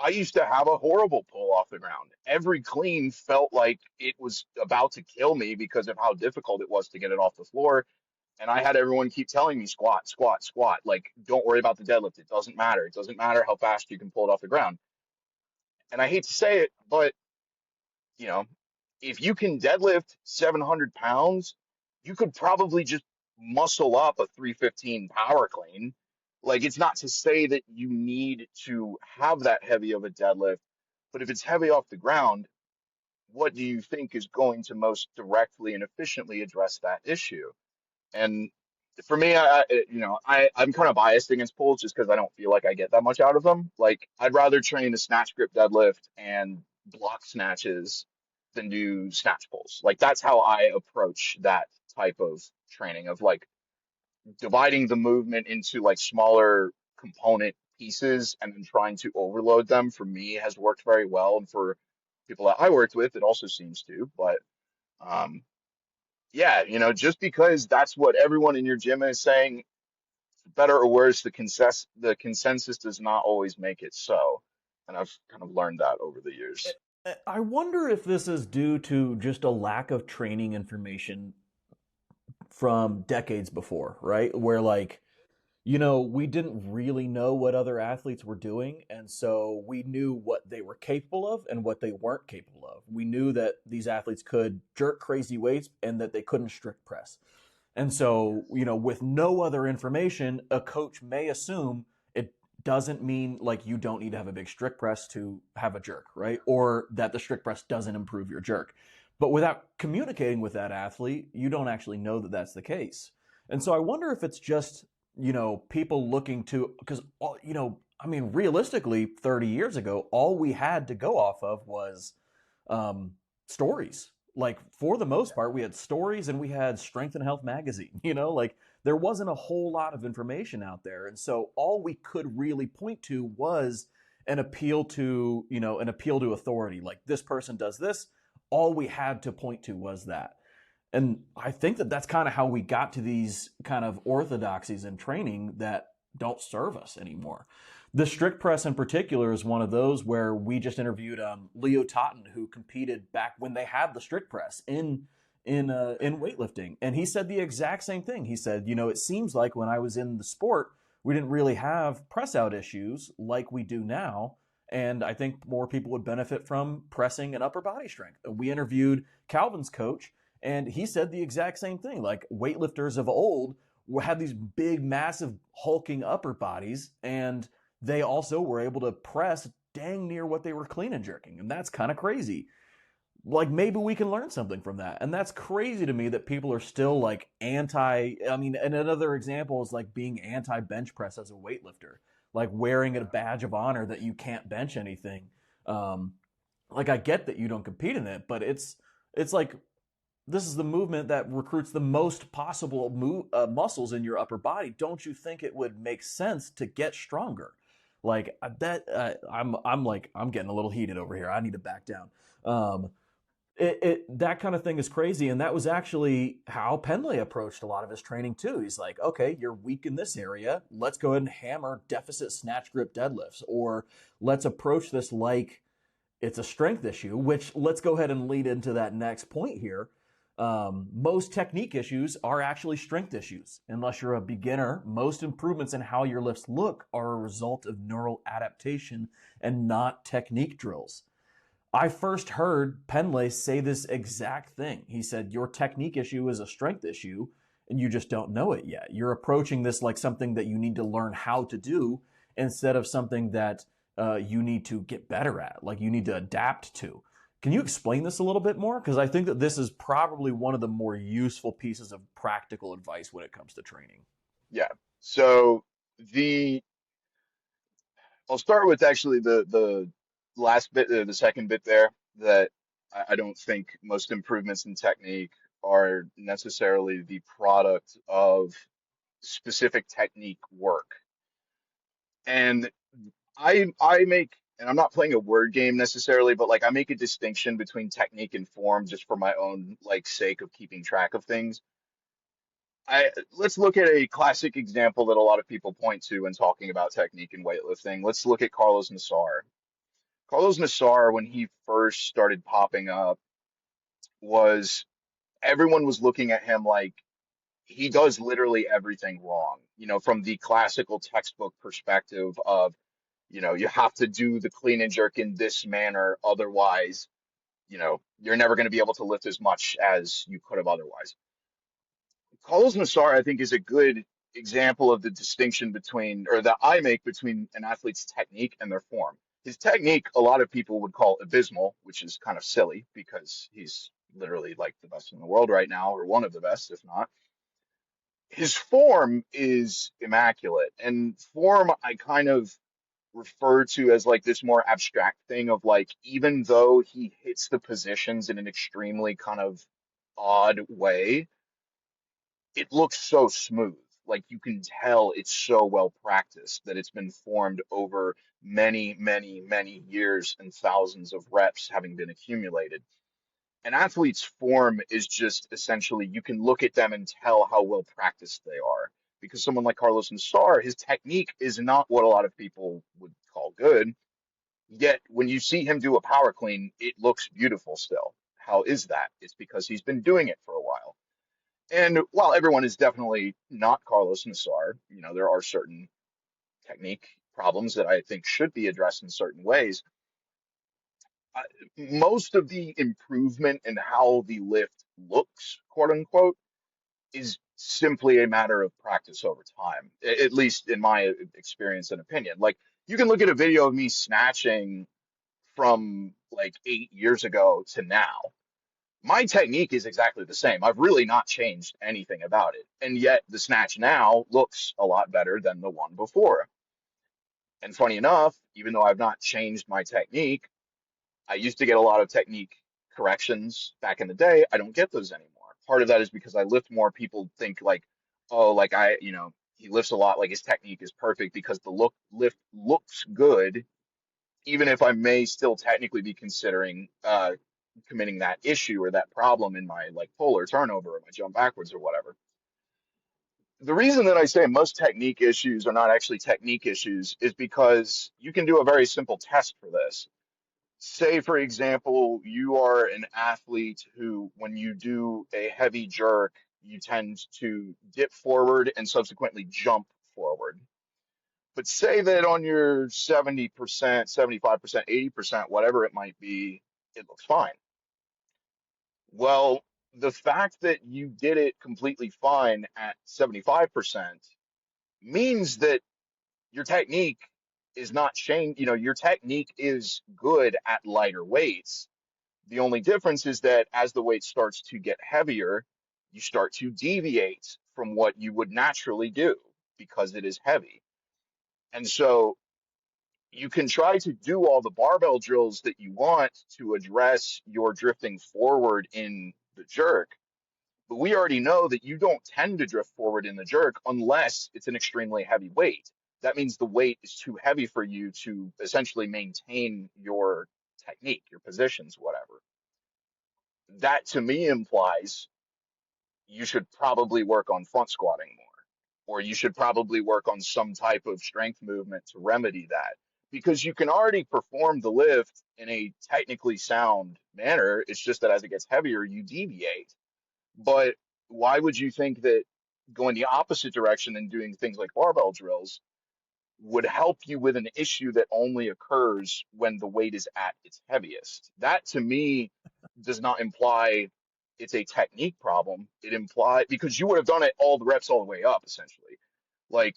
I used to have a horrible pull off the ground. Every clean felt like it was about to kill me because of how difficult it was to get it off the floor. And I had everyone keep telling me squat, squat, squat. Like, don't worry about the deadlift. It doesn't matter. It doesn't matter how fast you can pull it off the ground. And I hate to say it, but you know, if you can deadlift 700 pounds, you could probably just muscle up a 315 power clean. Like, it's not to say that you need to have that heavy of a deadlift, but if it's heavy off the ground, what do you think is going to most directly and efficiently address that issue? And for me, I'm kind of biased against pulls just because I don't feel like I get that much out of them. Like, I'd rather train the snatch grip deadlift and block snatches than do snatch pulls. Like, that's how I approach that type of training of like dividing the movement into like smaller component pieces and then trying to overload them. For me has worked very well, and for people that I worked with, it also seems to. But um, yeah, just because that's what everyone in your gym is saying, better or worse, the consensus does not always make it so. And I've kind of learned that over the years. I wonder if this is due to just a lack of training information from decades before, right? Where like, we didn't really know what other athletes were doing, and so we knew what they were capable of and what they weren't capable of. We knew that these athletes could jerk crazy weights and that they couldn't strict press. And so, with no other information, a coach may assume it doesn't mean like you don't need to have a big strict press to have a jerk, right? Or that the strict press doesn't improve your jerk. But without communicating with that athlete, you don't actually know that that's the case. And so I wonder if it's just, people looking to, because, realistically, 30 years ago, all we had to go off of was stories. Like, for the most part, we had stories and we had Strength and Health magazine, like there wasn't a whole lot of information out there. And so all we could really point to was an appeal to, authority. Like, this person does this. All we had to point to was that. And I think that that's kind of how we got to these kind of orthodoxies in training that don't serve us anymore. The strict press in particular is one of those where we just interviewed Leo Totten, who competed back when they had the strict press in weightlifting, and he said the exact same thing. He said, it seems like when I was in the sport, we didn't really have press out issues like we do now, and I think more people would benefit from pressing and upper body strength. We interviewed Calvin's coach, and he said the exact same thing. Like, weightlifters of old had these big, massive, hulking upper bodies, and they also were able to press dang near what they were clean and jerking. And that's kind of crazy. Like maybe we can learn something from that. And that's crazy to me that people are still like anti. I mean, and another example is like being anti bench press as a weightlifter, like wearing a badge of honor that you can't bench anything. Um, like I get that you don't compete in it, but it's like this is the movement that recruits the most possible muscles in your upper body. Don't you think it would make sense to get stronger? Like that, I'm getting a little heated over here. I need to back down. Um, that kind of thing is crazy, and that was actually how Penley approached a lot of his training too. He's like, okay, you're weak in this area. Let's go ahead and hammer deficit snatch grip deadlifts, or let's approach this like it's a strength issue, which let's go ahead and lead into that next point here. Most technique issues are actually strength issues. Unless you're a beginner, most improvements in how your lifts look are a result of neural adaptation and not technique drills. I first heard Penley say this exact thing. He said, your technique issue is a strength issue, and you just don't know it yet. You're approaching this like something that you need to learn how to do instead of something that you need to get better at, like you need to adapt to. Can you explain this a little bit more? Because I think that this is probably one of the more useful pieces of practical advice when it comes to training. Yeah. So the I'll start with actually the last bit, the second bit there, that I don't think most improvements in technique are necessarily the product of specific technique work. And I make, and I'm not playing a word game necessarily, but like I make a distinction between technique and form just for my own like sake of keeping track of things. Let's look at a classic example that a lot of people point to when talking about technique and weightlifting. Let's look at Carlos Nassar. Carlos Nassar, when he first started popping up, was everyone was looking at him like he does literally everything wrong, from the classical textbook perspective of, you have to do the clean and jerk in this manner, otherwise, you're never going to be able to lift as much as you could have otherwise. Carlos Nassar, I think, is a good example of the distinction between, or that I make between an athlete's technique and their form. His technique, a lot of people would call abysmal, which is kind of silly because he's literally like the best in the world right now, or one of the best, if not. His form is immaculate, and form I kind of refer to as like this more abstract thing of like, even though he hits the positions in an extremely kind of odd way, it looks so smooth. Like you can tell it's so well practiced that it's been formed over many, many, many years and thousands of reps having been accumulated. An athlete's form is just essentially you can look at them and tell how well practiced they are. Because someone like Carlos Nassar, his technique is not what a lot of people would call good. Yet when you see him do a power clean, it looks beautiful still. How is that? It's because he's been doing it for a while. And while everyone is definitely not Carlos Nassar, there are certain technique problems that I think should be addressed in certain ways. Uh, Most of the improvement in how the lift looks, quote unquote, is simply a matter of practice over time, at least in my experience and opinion. Like you can look at a video of me snatching from like 8 years ago to now. My technique is exactly the same. I've really not changed anything about it. And yet the snatch now looks a lot better than the one before. And funny enough, even though I've not changed my technique, I used to get a lot of technique corrections back in the day. I don't get those anymore. Part of that is because I lift more. People think like, oh, like he lifts a lot, like his technique is perfect because the lift looks good, even if I may still technically be considering committing that issue or that problem in my like pull or turnover or my jump backwards or whatever. The reason that I say most technique issues are not actually technique issues is because you can do a very simple test for this. Say, for example, you are an athlete who, when you do a heavy jerk, you tend to dip forward and subsequently jump forward. But say that on your 70%, 75%, 80%, whatever it might be, it looks fine. Well, the fact that you did it completely fine at 75% means that your technique is not changed. Your technique is good at lighter weights. The only difference is that as the weight starts to get heavier, you start to deviate from what you would naturally do because it is heavy. And so you can try to do all the barbell drills that you want to address your drifting forward in the jerk, but we already know that you don't tend to drift forward in the jerk unless it's an extremely heavy weight. That means the weight is too heavy for you to essentially maintain your technique, your positions, whatever. That to me implies you should probably work on front squatting more, or you should probably work on some type of strength movement to remedy that. Because you can already perform the lift in a technically sound manner. It's just that as it gets heavier, you deviate. But why would you think that going the opposite direction and doing things like barbell drills would help you with an issue that only occurs when the weight is at its heaviest? That to me does not imply it's a technique problem. It implies because you would have done it all the reps all the way up, essentially. Like,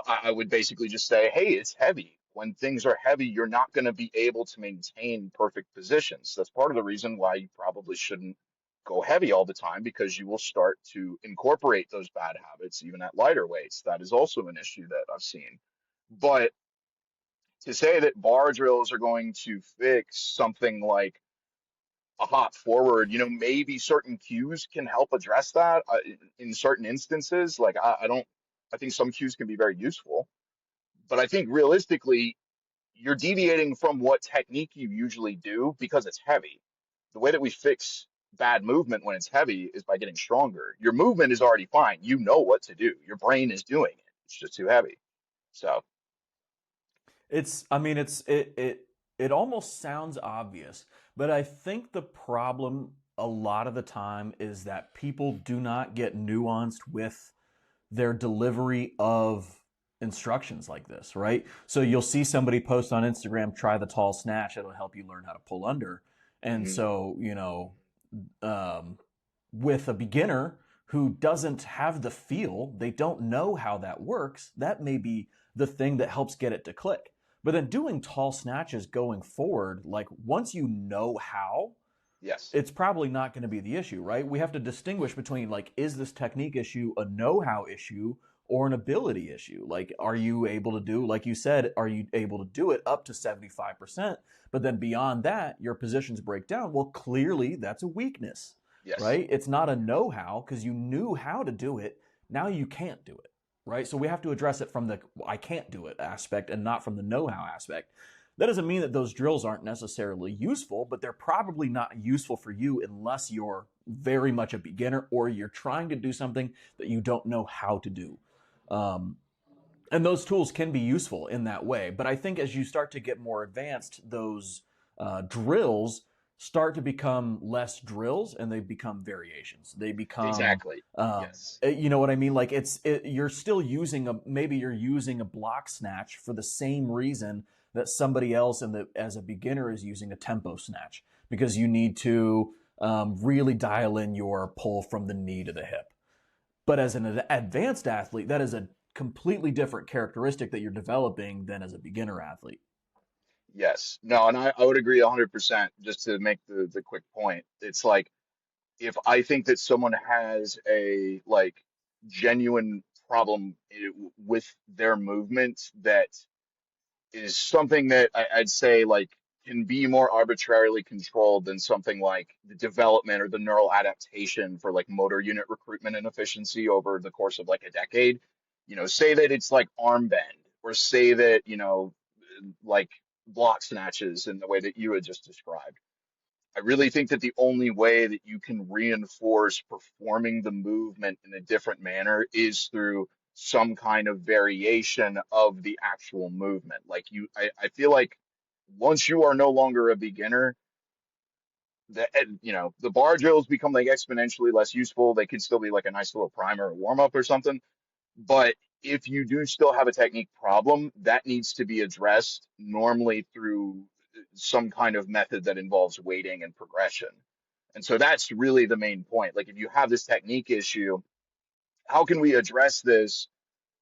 I would basically just say, hey, it's heavy. When things are heavy, you're not going to be able to maintain perfect positions. That's part of the reason why you probably shouldn't go heavy all the time because you will start to incorporate those bad habits even at lighter weights. That is also an issue that I've seen. But to say that bar drills are going to fix something like a hop forward, maybe certain cues can help address that in certain instances. Like, I think some cues can be very useful, but I think realistically, you're deviating from what technique you usually do because it's heavy. The way that we fix bad movement when it's heavy is by getting stronger. Your movement is already fine. You know what to do. Your brain is doing it. It's just too heavy. So, I mean, it almost sounds obvious, but I think the problem a lot of the time is that people do not get nuanced with their delivery of instructions like this, right? So you'll see somebody post on Instagram, try the tall snatch, it'll help you learn how to pull under. And mhm, so, um, with a beginner who doesn't have the feel, they don't know how that works, that may be the thing that helps get it to click. But then doing tall snatches going forward, like once you know how, yes, it's probably not going to be the issue, right? We have to distinguish between like, is this technique issue a know-how issue or an ability issue? Like, are you able to do, like you said, are you able to do it up to 75%? But then beyond that, your positions break down. Well, clearly that's a weakness, yes, right? It's not a know-how because you knew how to do it. Now you can't do it, right? So we have to address it from the I can't do it aspect and not from the know-how aspect. That doesn't mean that those drills aren't necessarily useful, but they're probably not useful for you unless you're very much a beginner or you're trying to do something that you don't know how to do. Um, and those tools can be useful in that way. But I think as you start to get more advanced, those drills start to become less drills and they become variations. They become, exactly. um, Yes, you know what I mean? Like you're still using maybe you're using a block snatch for the same reason that somebody else as a beginner is using a tempo snatch because you need to really dial in your pull from the knee to the hip. But as an advanced athlete, that is a completely different characteristic that you're developing than as a beginner athlete. yes. No, and I would agree 100%. Just to make the quick point, it's like if I think that someone has a like genuine problem with their movement that is something that I'd say like can be more arbitrarily controlled than something like the development or the neural adaptation for like motor unit recruitment and efficiency over the course of like a decade. Say that it's like arm bend, or say that, like block snatches in the way that you had just described. I really think that the only way that you can reinforce performing the movement in a different manner is through some kind of variation of the actual movement. Like I feel like once you are no longer a beginner, the bar drills become like exponentially less useful. They can still be like a nice little primer or warm up or something. But if you do still have a technique problem, that needs to be addressed normally through some kind of method that involves weighting and progression. And so that's really the main point. Like if you have this technique issue, how can we address this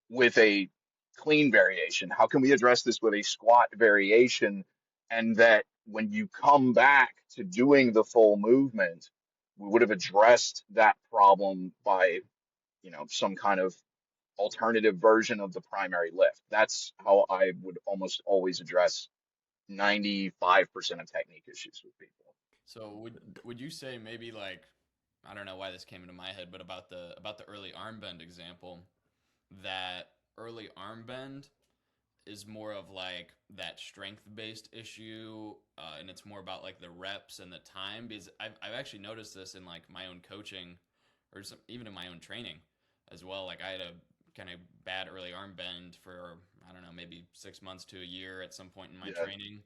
with a clean variation? How can we address this with a squat variation? And that when you come back to doing the full movement, we would have addressed that problem by, some kind of alternative version of the primary lift. That's how I would almost always address 95% of technique issues with people. So would you say maybe like I don't know why this came into my head, but about the early arm bend example, that early arm bend is more of like that strength based issue, and it's more about like the reps and the time. Because I've actually noticed this in like my own coaching, or even in my own training as well. Like I had a kind of bad early arm bend for I don't know, maybe 6 months to a year at some point in my Yeah. training.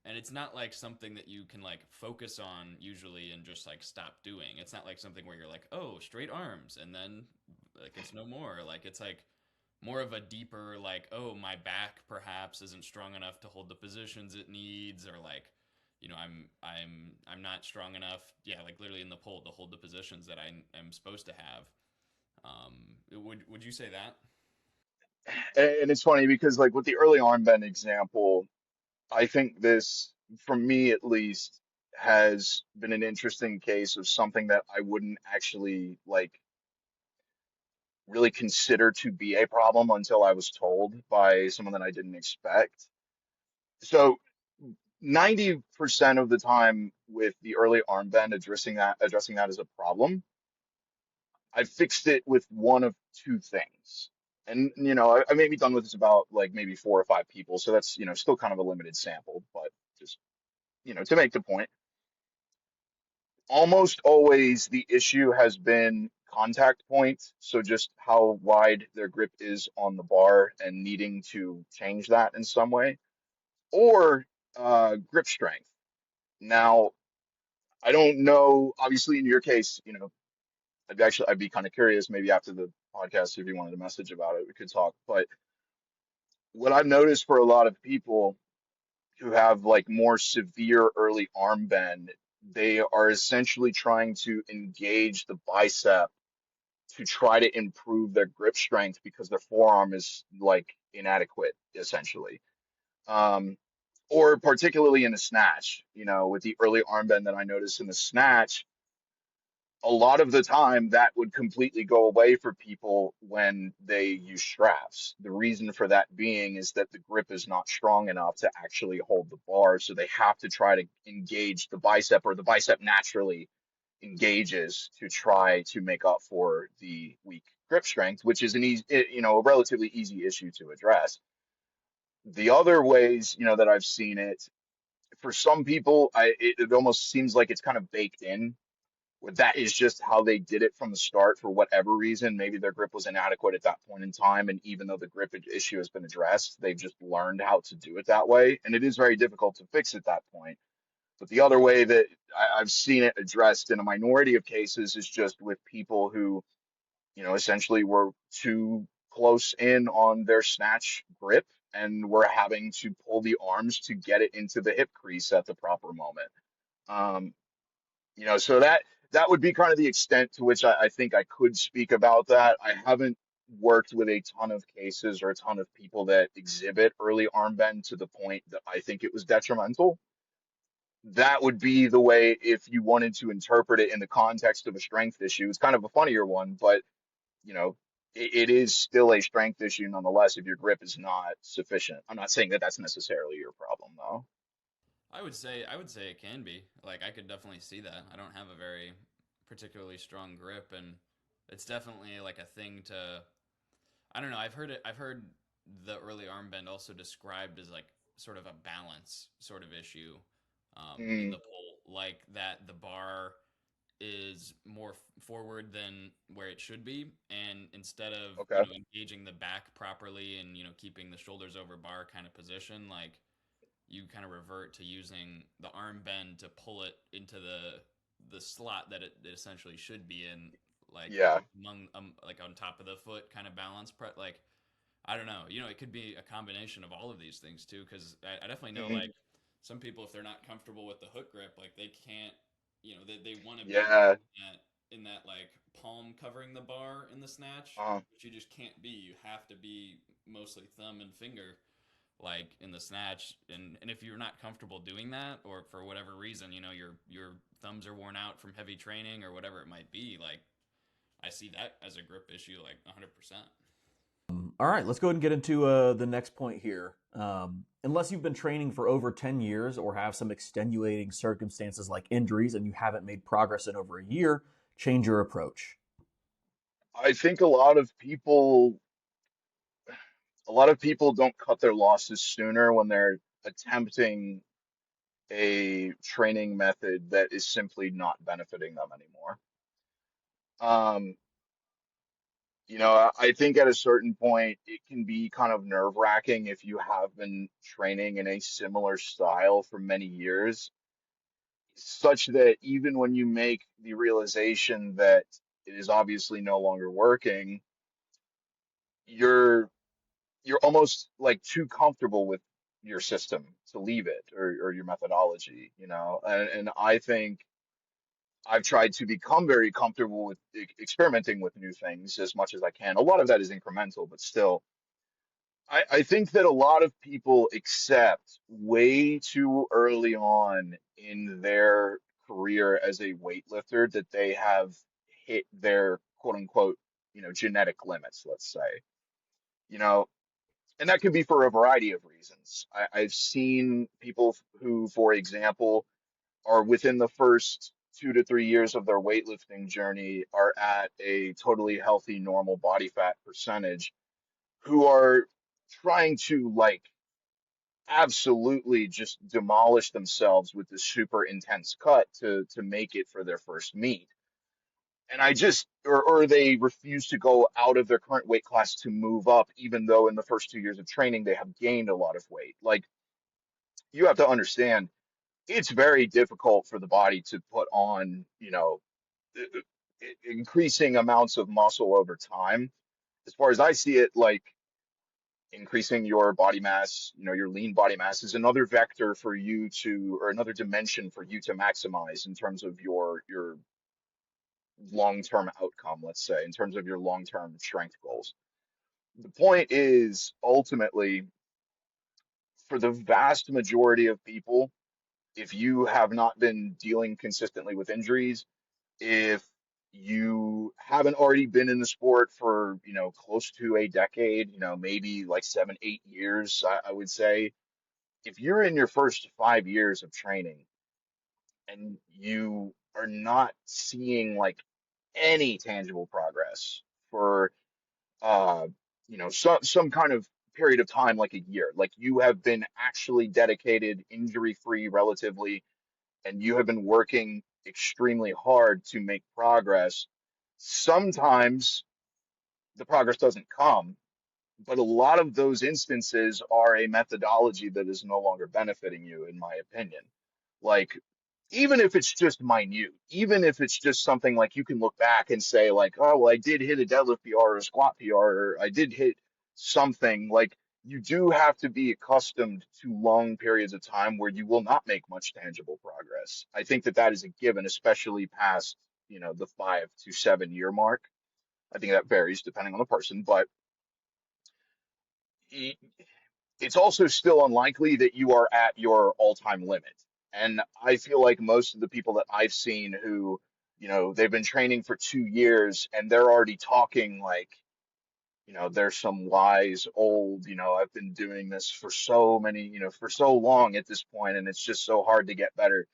And it's not like something that you can like focus on usually and just like stop doing. It's not like something where you're like, oh, straight arms, and then like it's no more. Like it's like more of a deeper like, oh, my back perhaps isn't strong enough to hold the positions it needs, or like, I'm not strong enough. Yeah, like literally in the pull to hold the positions that I am supposed to have. Would you say that? And it's funny because, like, with the early arm bend example, I think this, for me at least, has been an interesting case of something that I wouldn't actually like really consider to be a problem until I was told by someone that I didn't expect. So 90% of the time with the early arm bend, addressing that as a problem, I fixed it with one of two things. And I may be done with this about like maybe 4 or 5 people, so that's still kind of a limited sample, but just to make the point, almost always the issue has been contact point, so just how wide their grip is on the bar and needing to change that in some way, or grip strength. Now, I don't know, obviously in your case, I'd be kind of curious maybe after the podcast if you wanted a message about it, we could talk. But what I've noticed for a lot of people who have like more severe early arm bend, they are essentially trying to engage the bicep to try to improve their grip strength because their forearm is like inadequate, essentially. Um, or particularly in the snatch, with the early arm bend that I noticed in the snatch, a lot of the time that would completely go away for people when they use straps. The reason for that being is that the grip is not strong enough to actually hold the bar, so they have to try to engage the bicep, or the bicep naturally engages to try to make up for the weak grip strength, which is a relatively easy issue to address. The other ways, that I've seen it, for some people, it almost seems like it's kind of baked in, where that is just how they did it from the start for whatever reason. Maybe their grip was inadequate at that point in time, and even though the grip issue has been addressed, they've just learned how to do it that way, and it is very difficult to fix at that point. But the other way that I've seen it addressed in a minority of cases is just with people who, essentially were too close in on their snatch grip and were having to pull the arms to get it into the hip crease at the proper moment. Um, so that would be kind of the extent to which I think I could speak about that. I haven't worked with a ton of cases or a ton of people that exhibit early arm bend to the point that I think it was detrimental. That would be the way if you wanted to interpret it in the context of a strength issue. It's kind of a funnier one, but you know, it is still a strength issue nonetheless if your grip is not sufficient. I'm not saying that that's necessarily your problem, though. I would say it can be. Like I could definitely see that. I don't have a very particularly strong grip, and it's definitely like a thing to I don't know. I've heard the early arm bend also described as like sort of a balance sort of issue, in Mm, the pull, like that the bar is more forward than where it should be, and instead of okay. engaging the back properly and keeping the shoulders over bar kind of position, like you kind of revert to using the arm bend to pull it into the slot that it essentially should be in, like Yeah. among like on top of the foot kind of balance like I don't know. It could be a combination of all of these things too. Because I definitely know Hmm. like some people, if they're not comfortable with the hook grip, like they can't. They want to be Yeah. in that like palm covering the bar in the snatch, Uh, but you just can't be. You have to be mostly thumb and finger, like in the snatch. And if you're not comfortable doing that, or for whatever reason, your thumbs are worn out from heavy training or whatever it might be, like I see that as a grip issue, like 100%. All right, let's go ahead and get into the next point here. Unless you've been training for over 10 years or have some extenuating circumstances like injuries and you haven't made progress in over a year, change your approach. I think a lot of people don't cut their losses sooner when they're attempting a training method that is simply not benefiting them anymore. Um, I think at a certain point it can be kind of nerve-wracking if you have been training in a similar style for many years, such that even when you make the realization that it is obviously no longer working, you're you're almost like too comfortable with your system to leave it, or your methodology, and I think I've tried to become very comfortable with experimenting with new things as much as I can. A lot of that is incremental, but still, I think that a lot of people accept way too early on in their career as a weightlifter that they have hit their quote unquote, genetic limits, let's say. You know, and that can be for a variety of reasons. I've seen people who, for example, are within the first 2 to 3 years of their weightlifting journey are at a totally healthy, normal body fat percentage, who are trying to like absolutely just demolish themselves with this super intense cut to make it for their first meet. And I just, or they refuse to go out of their current weight class to move up, even though in the first 2 years of training they have gained a lot of weight. Like, you have to understand, it's very difficult for the body to put on, increasing amounts of muscle over time. As far as I see it, like increasing your body mass, your lean body mass is another vector for you to, or another dimension for you to maximize in terms of your long-term outcome, let's say, in terms of your long-term strength goals. The point is ultimately, for the vast majority of people, if you have not been dealing consistently with injuries, if you haven't already been in the sport for, close to a decade, maybe like 7, 8 years, I would say, if you're in your first 5 years of training and you are not seeing like any tangible progress for some kind of period of time, like a year, like you have been actually dedicated, injury free relatively, and you have been working extremely hard to make progress. Sometimes the progress doesn't come, but a lot of those instances are a methodology that is no longer benefiting you, in my opinion. Like, even if it's just minute, even if it's just something like you can look back and say, like, oh, well, I did hit a deadlift PR or a squat PR, or I did hit something, like, you do have to be accustomed to long periods of time where you will not make much tangible progress. I think that that is a given, especially past, the 5 to 7 year mark. I think that varies depending on the person, but it's also still unlikely that you are at your all-time limit. And I feel like most of the people that I've seen who, they've been training for 2 years and they're already talking like, there's some wise old, I've been doing this for so many, for so long at this point, and it's just so hard to get better.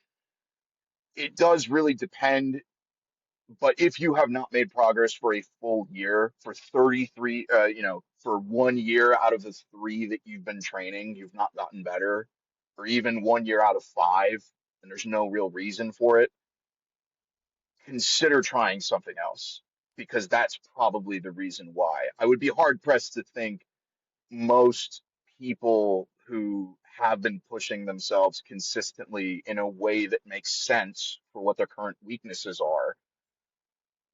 It does really depend. But if you have not made progress for a full year, for 33, for 1 year out of the three that you've been training, you've not gotten better, or even 1 year out of five, and there's no real reason for it, consider trying something else, because that's probably the reason why. I would be hard pressed to think most people who have been pushing themselves consistently in a way that makes sense for what their current weaknesses are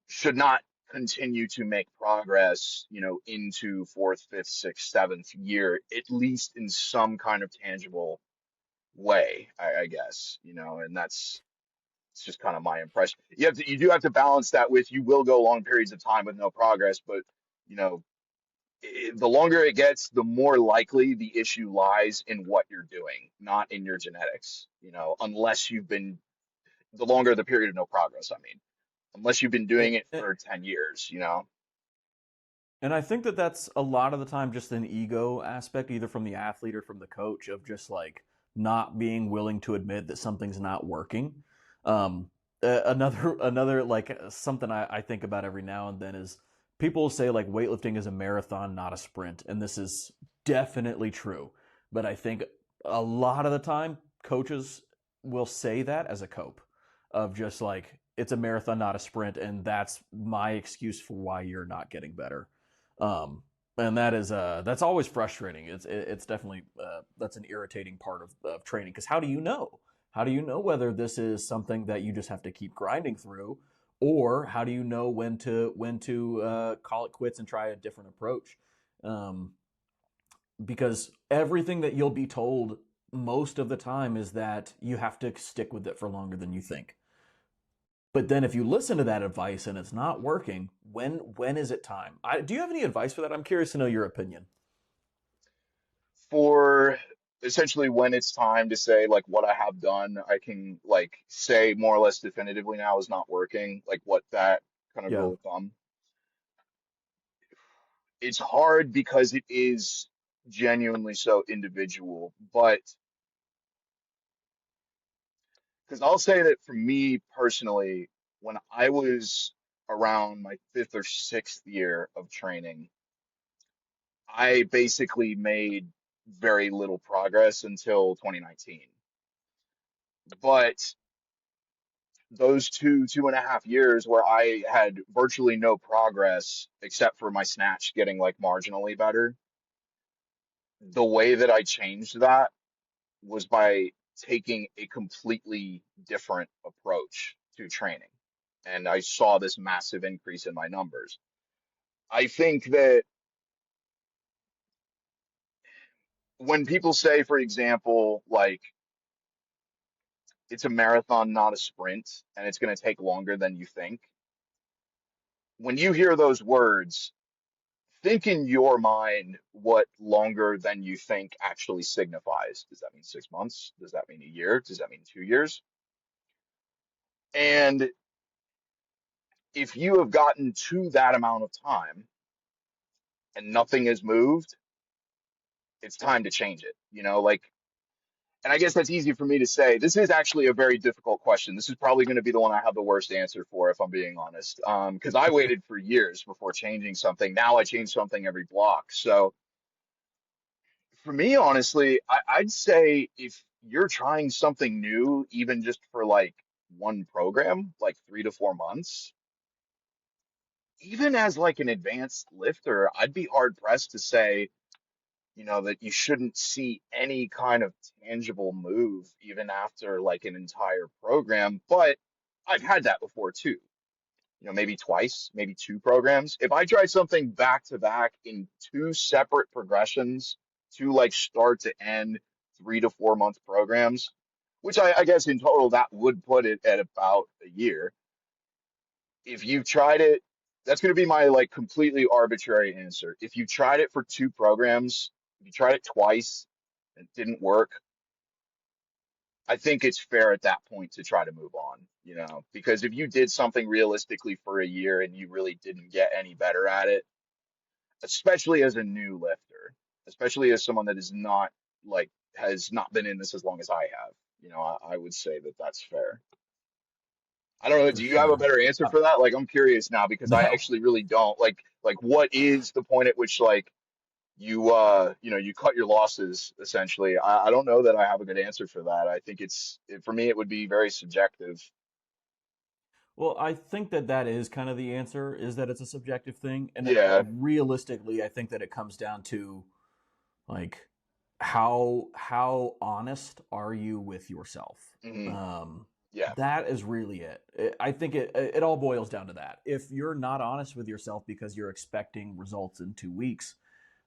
should not continue to make progress, into fourth, fifth, sixth, seventh year, at least in some kind of tangible way, I guess, and that's it's just kind of my impression. You do have to balance that with, you will go long periods of time with no progress, but you know, the longer it gets, the more likely the issue lies in what you're doing, not in your genetics. Unless you've been the longer the period of no progress, I mean, unless you've been doing it And, for 10 years. and I think that that's a lot of the time just an ego aspect, either from the athlete or from the coach, of just like not being willing to admit that something's not working. Another like something I think about every now and then is people say like weightlifting is a marathon, not a sprint, and this is definitely true. But I think a lot of the time coaches will say that as a cope of just like it's a marathon, not a sprint, and that's my excuse for why you're not getting better. And that's always frustrating. It's definitely that's an irritating part of training, because how do you know? How do you know whether this is something that you just have to keep grinding through, or how do you know when to call it quits and try a different approach? Um, because everything that you'll be told most of the time is that you have to stick with it for longer than you think. But then if you listen to that advice and it's not working, when is it time? Do you have any advice for that? I'm curious to know your opinion. For essentially when it's time to say like what I have done, I can like say more or less definitively now is not working, like what that kind of Yeah. rule of thumb. It's hard because it is genuinely so individual, but because I'll say that for me personally, when I was around my fifth or sixth year of training, I basically made very little progress until 2019. But those 2.5 years where I had virtually no progress except for my snatch getting like marginally better, the way that I changed that was by taking a completely different approach to training. And I saw this massive increase in my numbers. I think that when people say, for example, like it's a marathon, not a sprint, and it's going to take longer than you think, when you hear those words, think in your mind what longer than you think actually signifies. Does that mean 6 months? Does that mean a year? Does that mean 2 years? And if you have gotten to that amount of time and nothing has moved, it's time to change it. Like, and I guess that's easy for me to say. This is actually a very difficult question. This is probably going to be the one I have the worst answer for, if I'm being honest. Because I waited for years before changing something. Now I change something every block. So for me, honestly, I'd say if you're trying something new, even just for like one program, like 3 to 4 months, even as like an advanced lifter, I'd be hard pressed to say, that you shouldn't see any kind of tangible move even after like an entire program. But I've had that before too. Maybe twice, maybe two programs. If I try something back to back in two separate progressions, two like start to end 3 to 4 month programs, which I guess in total that would put it at about a year. If you've tried it, that's going to be my like completely arbitrary answer. If you tried it for two programs, if you tried it twice and it didn't work, I think it's fair at that point to try to move on, because if you did something realistically for a year and you really didn't get any better at it, especially as a new lifter, especially as someone that is not like has not been in this as long as I have, I would say that that's fair. I don't know. For Do you have a sure. better answer for that? Like, I'm curious now because I No. actually really don't. Like, what is the point at which like you cut your losses essentially? I don't know that I have a good answer for that. I think for me it would be very subjective. Well, I think that that is kind of the answer, is that it's a subjective thing, and Yeah. realistically, I think that it comes down to like how honest are you with yourself? Hmm. Um, Yeah. that is really it. I think it all boils down to that. If you're not honest with yourself because you're expecting results in 2 weeks,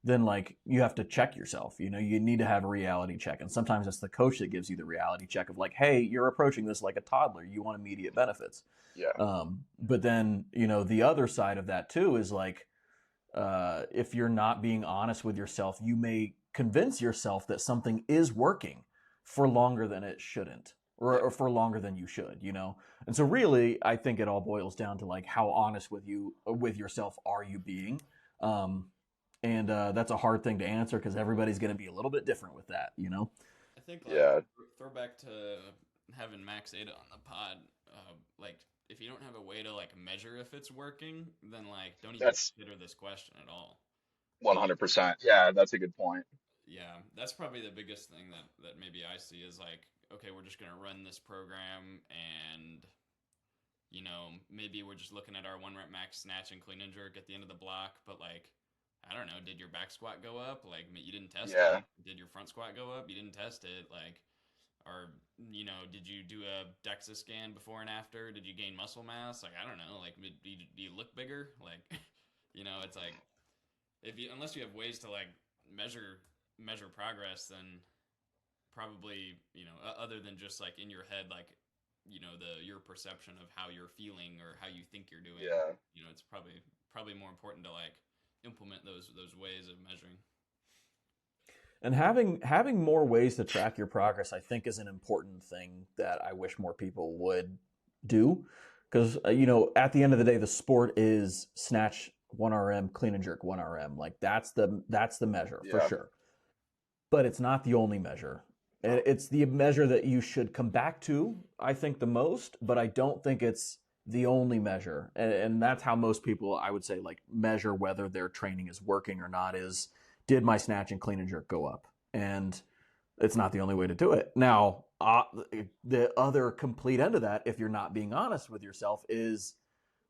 then like you have to check yourself. You need to have a reality check, and sometimes it's the coach that gives you the reality check of like, hey, you're approaching this like a toddler. You want immediate benefits. Yeah. But then the other side of that too is like if you're not being honest with yourself, you may convince yourself that something is working for longer than it shouldn't, Yeah. or for longer than you should, And so really, I think it all boils down to like how honest with yourself are you being? Um, and that's a hard thing to answer because everybody's going to be a little bit different with that. I think like Yeah. throw back to having Max Ada on the pod. Like if you don't have a way to like measure if it's working, then like don't even That's consider this question at all. Like 100%. Yeah, that's a good point. yeah, that's probably the biggest thing that maybe I see is like okay, we're just gonna run this program and maybe we're just looking at our 1 rep max snatch and clean and jerk at the end of the block, but like, I don't know, did your back squat go up? Like, you didn't test it. Yeah. Did your front squat go up? You didn't test it. Like, or, did you do a DEXA scan before and after? Did you gain muscle mass? Like, I don't know. Like, do you look bigger? Like, it's like, unless you have ways to like measure progress, then probably, other than just like in your head, like your perception of how you're feeling or how you think you're doing, Yeah. it's probably more important to like implement those ways of measuring. And having more ways to track your progress, I think, is an important thing that I wish more people would do. Because at the end of the day, the sport is snatch 1 RM, clean and jerk 1 RM. Like that's the measure for Yeah. sure. But it's not the only measure. No. It's the measure that you should come back to, I think, the most. But I don't think it's the only measure. And that's how most people, I would say, like measure whether their training is working or not. Is did my snatch and clean and jerk go up? And it's not the only way to do it. Now, the other complete end of that, if you're not being honest with yourself, is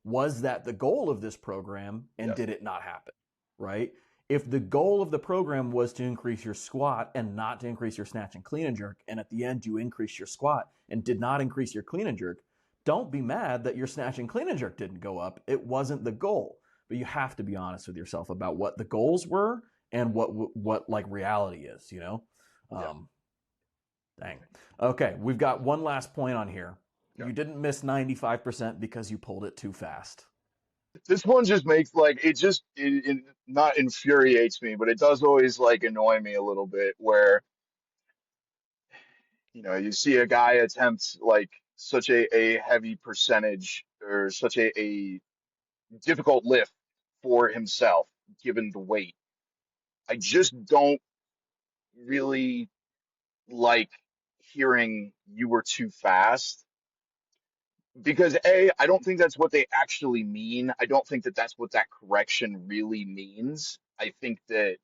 was that the goal of this program and Yeah. did it not happen? Right? If the goal of the program was to increase your squat and not to increase your snatch and clean and jerk, and at the end you increased your squat and did not increase your clean and jerk, don't be mad that your snatch and clean and jerk didn't go up. It wasn't the goal. But you have to be honest with yourself about what the goals were and what like reality is. Yeah. Um, dang. Okay, we've got one last point on here. Yeah. You didn't miss 95% because you pulled it too fast. This one just makes like it not infuriates me, but it does always like annoy me a little bit where you see a guy attempt like such a heavy percentage or such a difficult lift for himself given the weight. I just don't really like hearing you were too fast because I don't think that's what they actually mean. I don't think that that's what that correction really means. I think that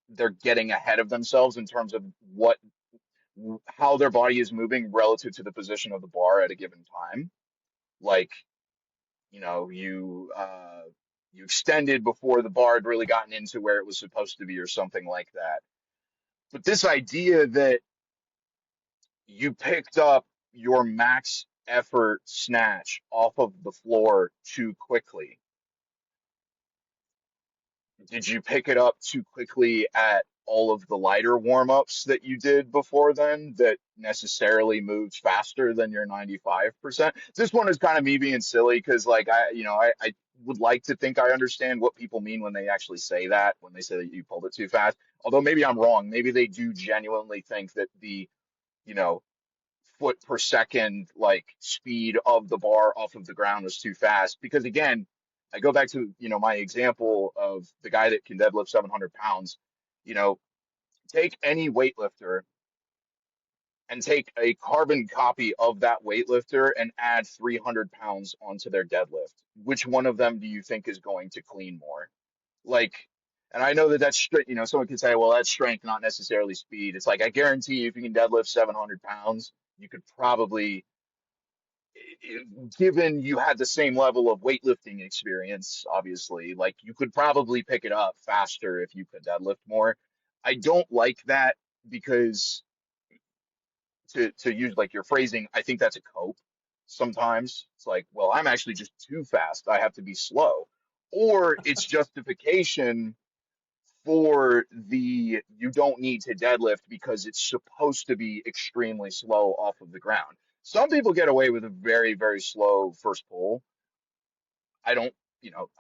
they're getting ahead of themselves in terms of how their body is moving relative to the position of the bar at a given time. Like, you extended before the bar had really gotten into where it was supposed to be or something like that. But this idea that you picked up your max effort snatch off of the floor too quickly. Did you pick it up too quickly at all of the lighter warm-ups that you did before then that necessarily moved faster than your 95%? This one is kind of me being silly because like I would like to think I understand what people mean when they actually say that, when they say that you pulled it too fast. Although maybe I'm wrong. Maybe they do genuinely think that the, you know, foot per second like speed of the bar off of the ground was too fast because again I go back to my example of the guy that can deadlift 700 pounds. you know Take any weightlifter and take a carbon copy of that weightlifter and add 300 pounds onto their deadlift. Which one of them do you think is going to clean more? Like, and I know that that's someone could say, well, that's strength, not necessarily speed. It's like, I guarantee you, if you can deadlift 700 pounds, you could probably, given you had the same level of weightlifting experience, obviously, like you could probably pick it up faster if you could deadlift more. I don't like that because to use like your phrasing, I think that's a cope. Sometimes it's like, well, I'm actually just too fast. I have to be slow. Or it's justification for the you don't need to deadlift because it's supposed to be extremely slow off of the ground. Some people get away with a very, very slow first pull. I don't,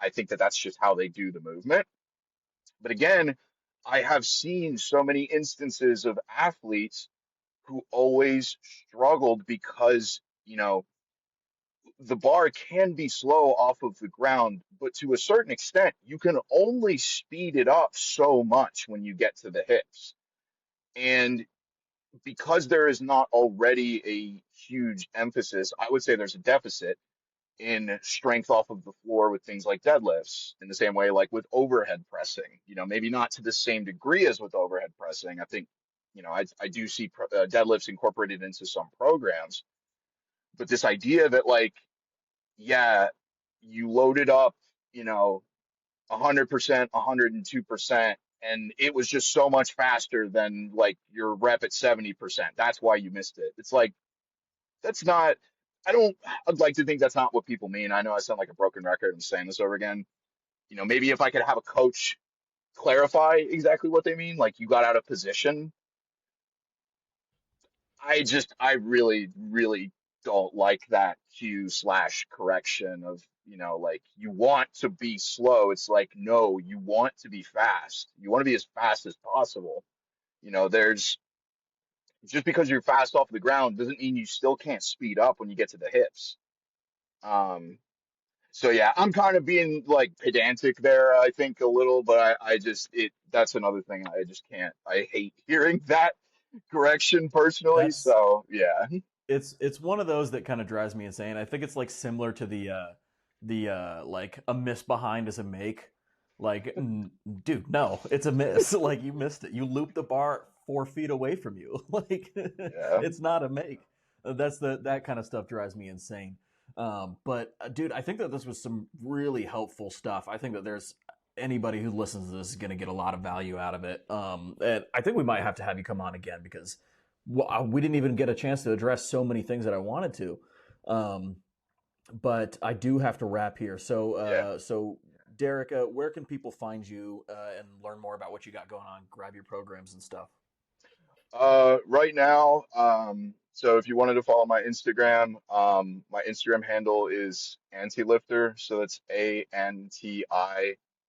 I think that that's just how they do the movement. But again, I have seen so many instances of athletes who always struggled because, the bar can be slow off of the ground, but to a certain extent, you can only speed it up so much when you get to the hips. And because there is not already a huge emphasis, I would say there's a deficit in strength off of the floor with things like deadlifts, in the same way like with overhead pressing, maybe not to the same degree as with overhead pressing. I think, I do see deadlifts incorporated into some programs, but this idea that like, yeah, you loaded up, you know, 100%, 102%, and it was just so much faster than like your rep at 70%. That's why you missed it. It's like, that's not, I don't, I'd like to think that's not what people mean. I know I sound like a broken record. I'm saying this over again. Maybe if I could have a coach clarify exactly what they mean, like you got out of position. I really, really don't like that cue slash correction of, like you want to be slow. It's like, no, you want to be fast. You want to be as fast as possible. There's just because you're fast off the ground doesn't mean you still can't speed up when you get to the hips. Um, so yeah, I'm kind of being like pedantic there, I think a little, but I just, that's another thing I just can't, I hate hearing that correction personally. That's So yeah. it's one of those that kind of drives me insane. I think it's like similar to the like a miss behind is a make. Like, dude, no, it's a miss. Like you missed it. You looped the bar 4 feet away from you. Like Yeah. it's not a make. That kind of stuff drives me insane. But dude, I think that this was some really helpful stuff. I think that there's anybody who listens to this is going to get a lot of value out of it. And I think we might have to have you come on again because we didn't even get a chance to address so many things that I wanted to. But I do have to wrap here. So, Yeah. so Derek, where can people find you and learn more about what you got going on? Grab your programs and stuff. Right now, so if you wanted to follow my Instagram handle is antilifter. So that's ANTI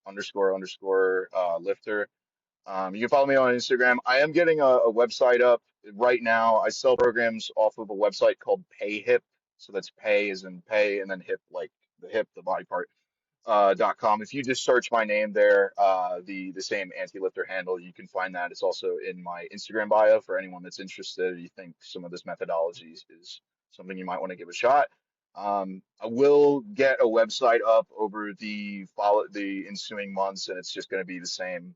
underscore lifter. You can follow me on Instagram. I am getting a website up right now. I sell programs off of a website called PayHip. So that's pay as in pay and then hip, like the hip, the body part. .com. If you just search my name there, the same anti-lifter handle, you can find that. It's also in my Instagram bio for anyone that's interested. You think some of this methodology is something you might want to give a shot. I will get a website up over the ensuing months, and it's just going to be the same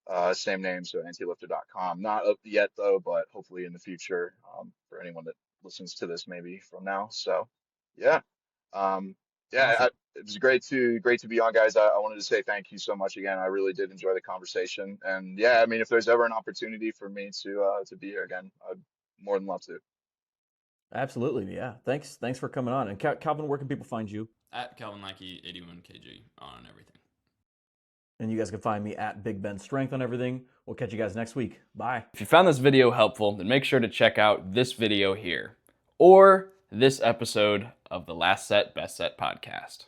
name, so antilifter.com. Not up yet though, but hopefully in the future, for anyone that listens to this maybe from now. So yeah. Um, yeah, Awesome. it was great to be on, guys. I wanted to say thank you so much again. I really did enjoy the conversation, and yeah, I mean, if there's ever an opportunity for me to be here again, I'd more than love to. Absolutely. Yeah. Thanks for coming on. And Calvin, where can people find you? At Calvin Lackey 81 kg on everything. And you guys can find me at Big Ben Strength on everything. We'll catch you guys next week. Bye. If you found this video helpful, then make sure to check out this video here or this episode of the Last Set Best Set podcast.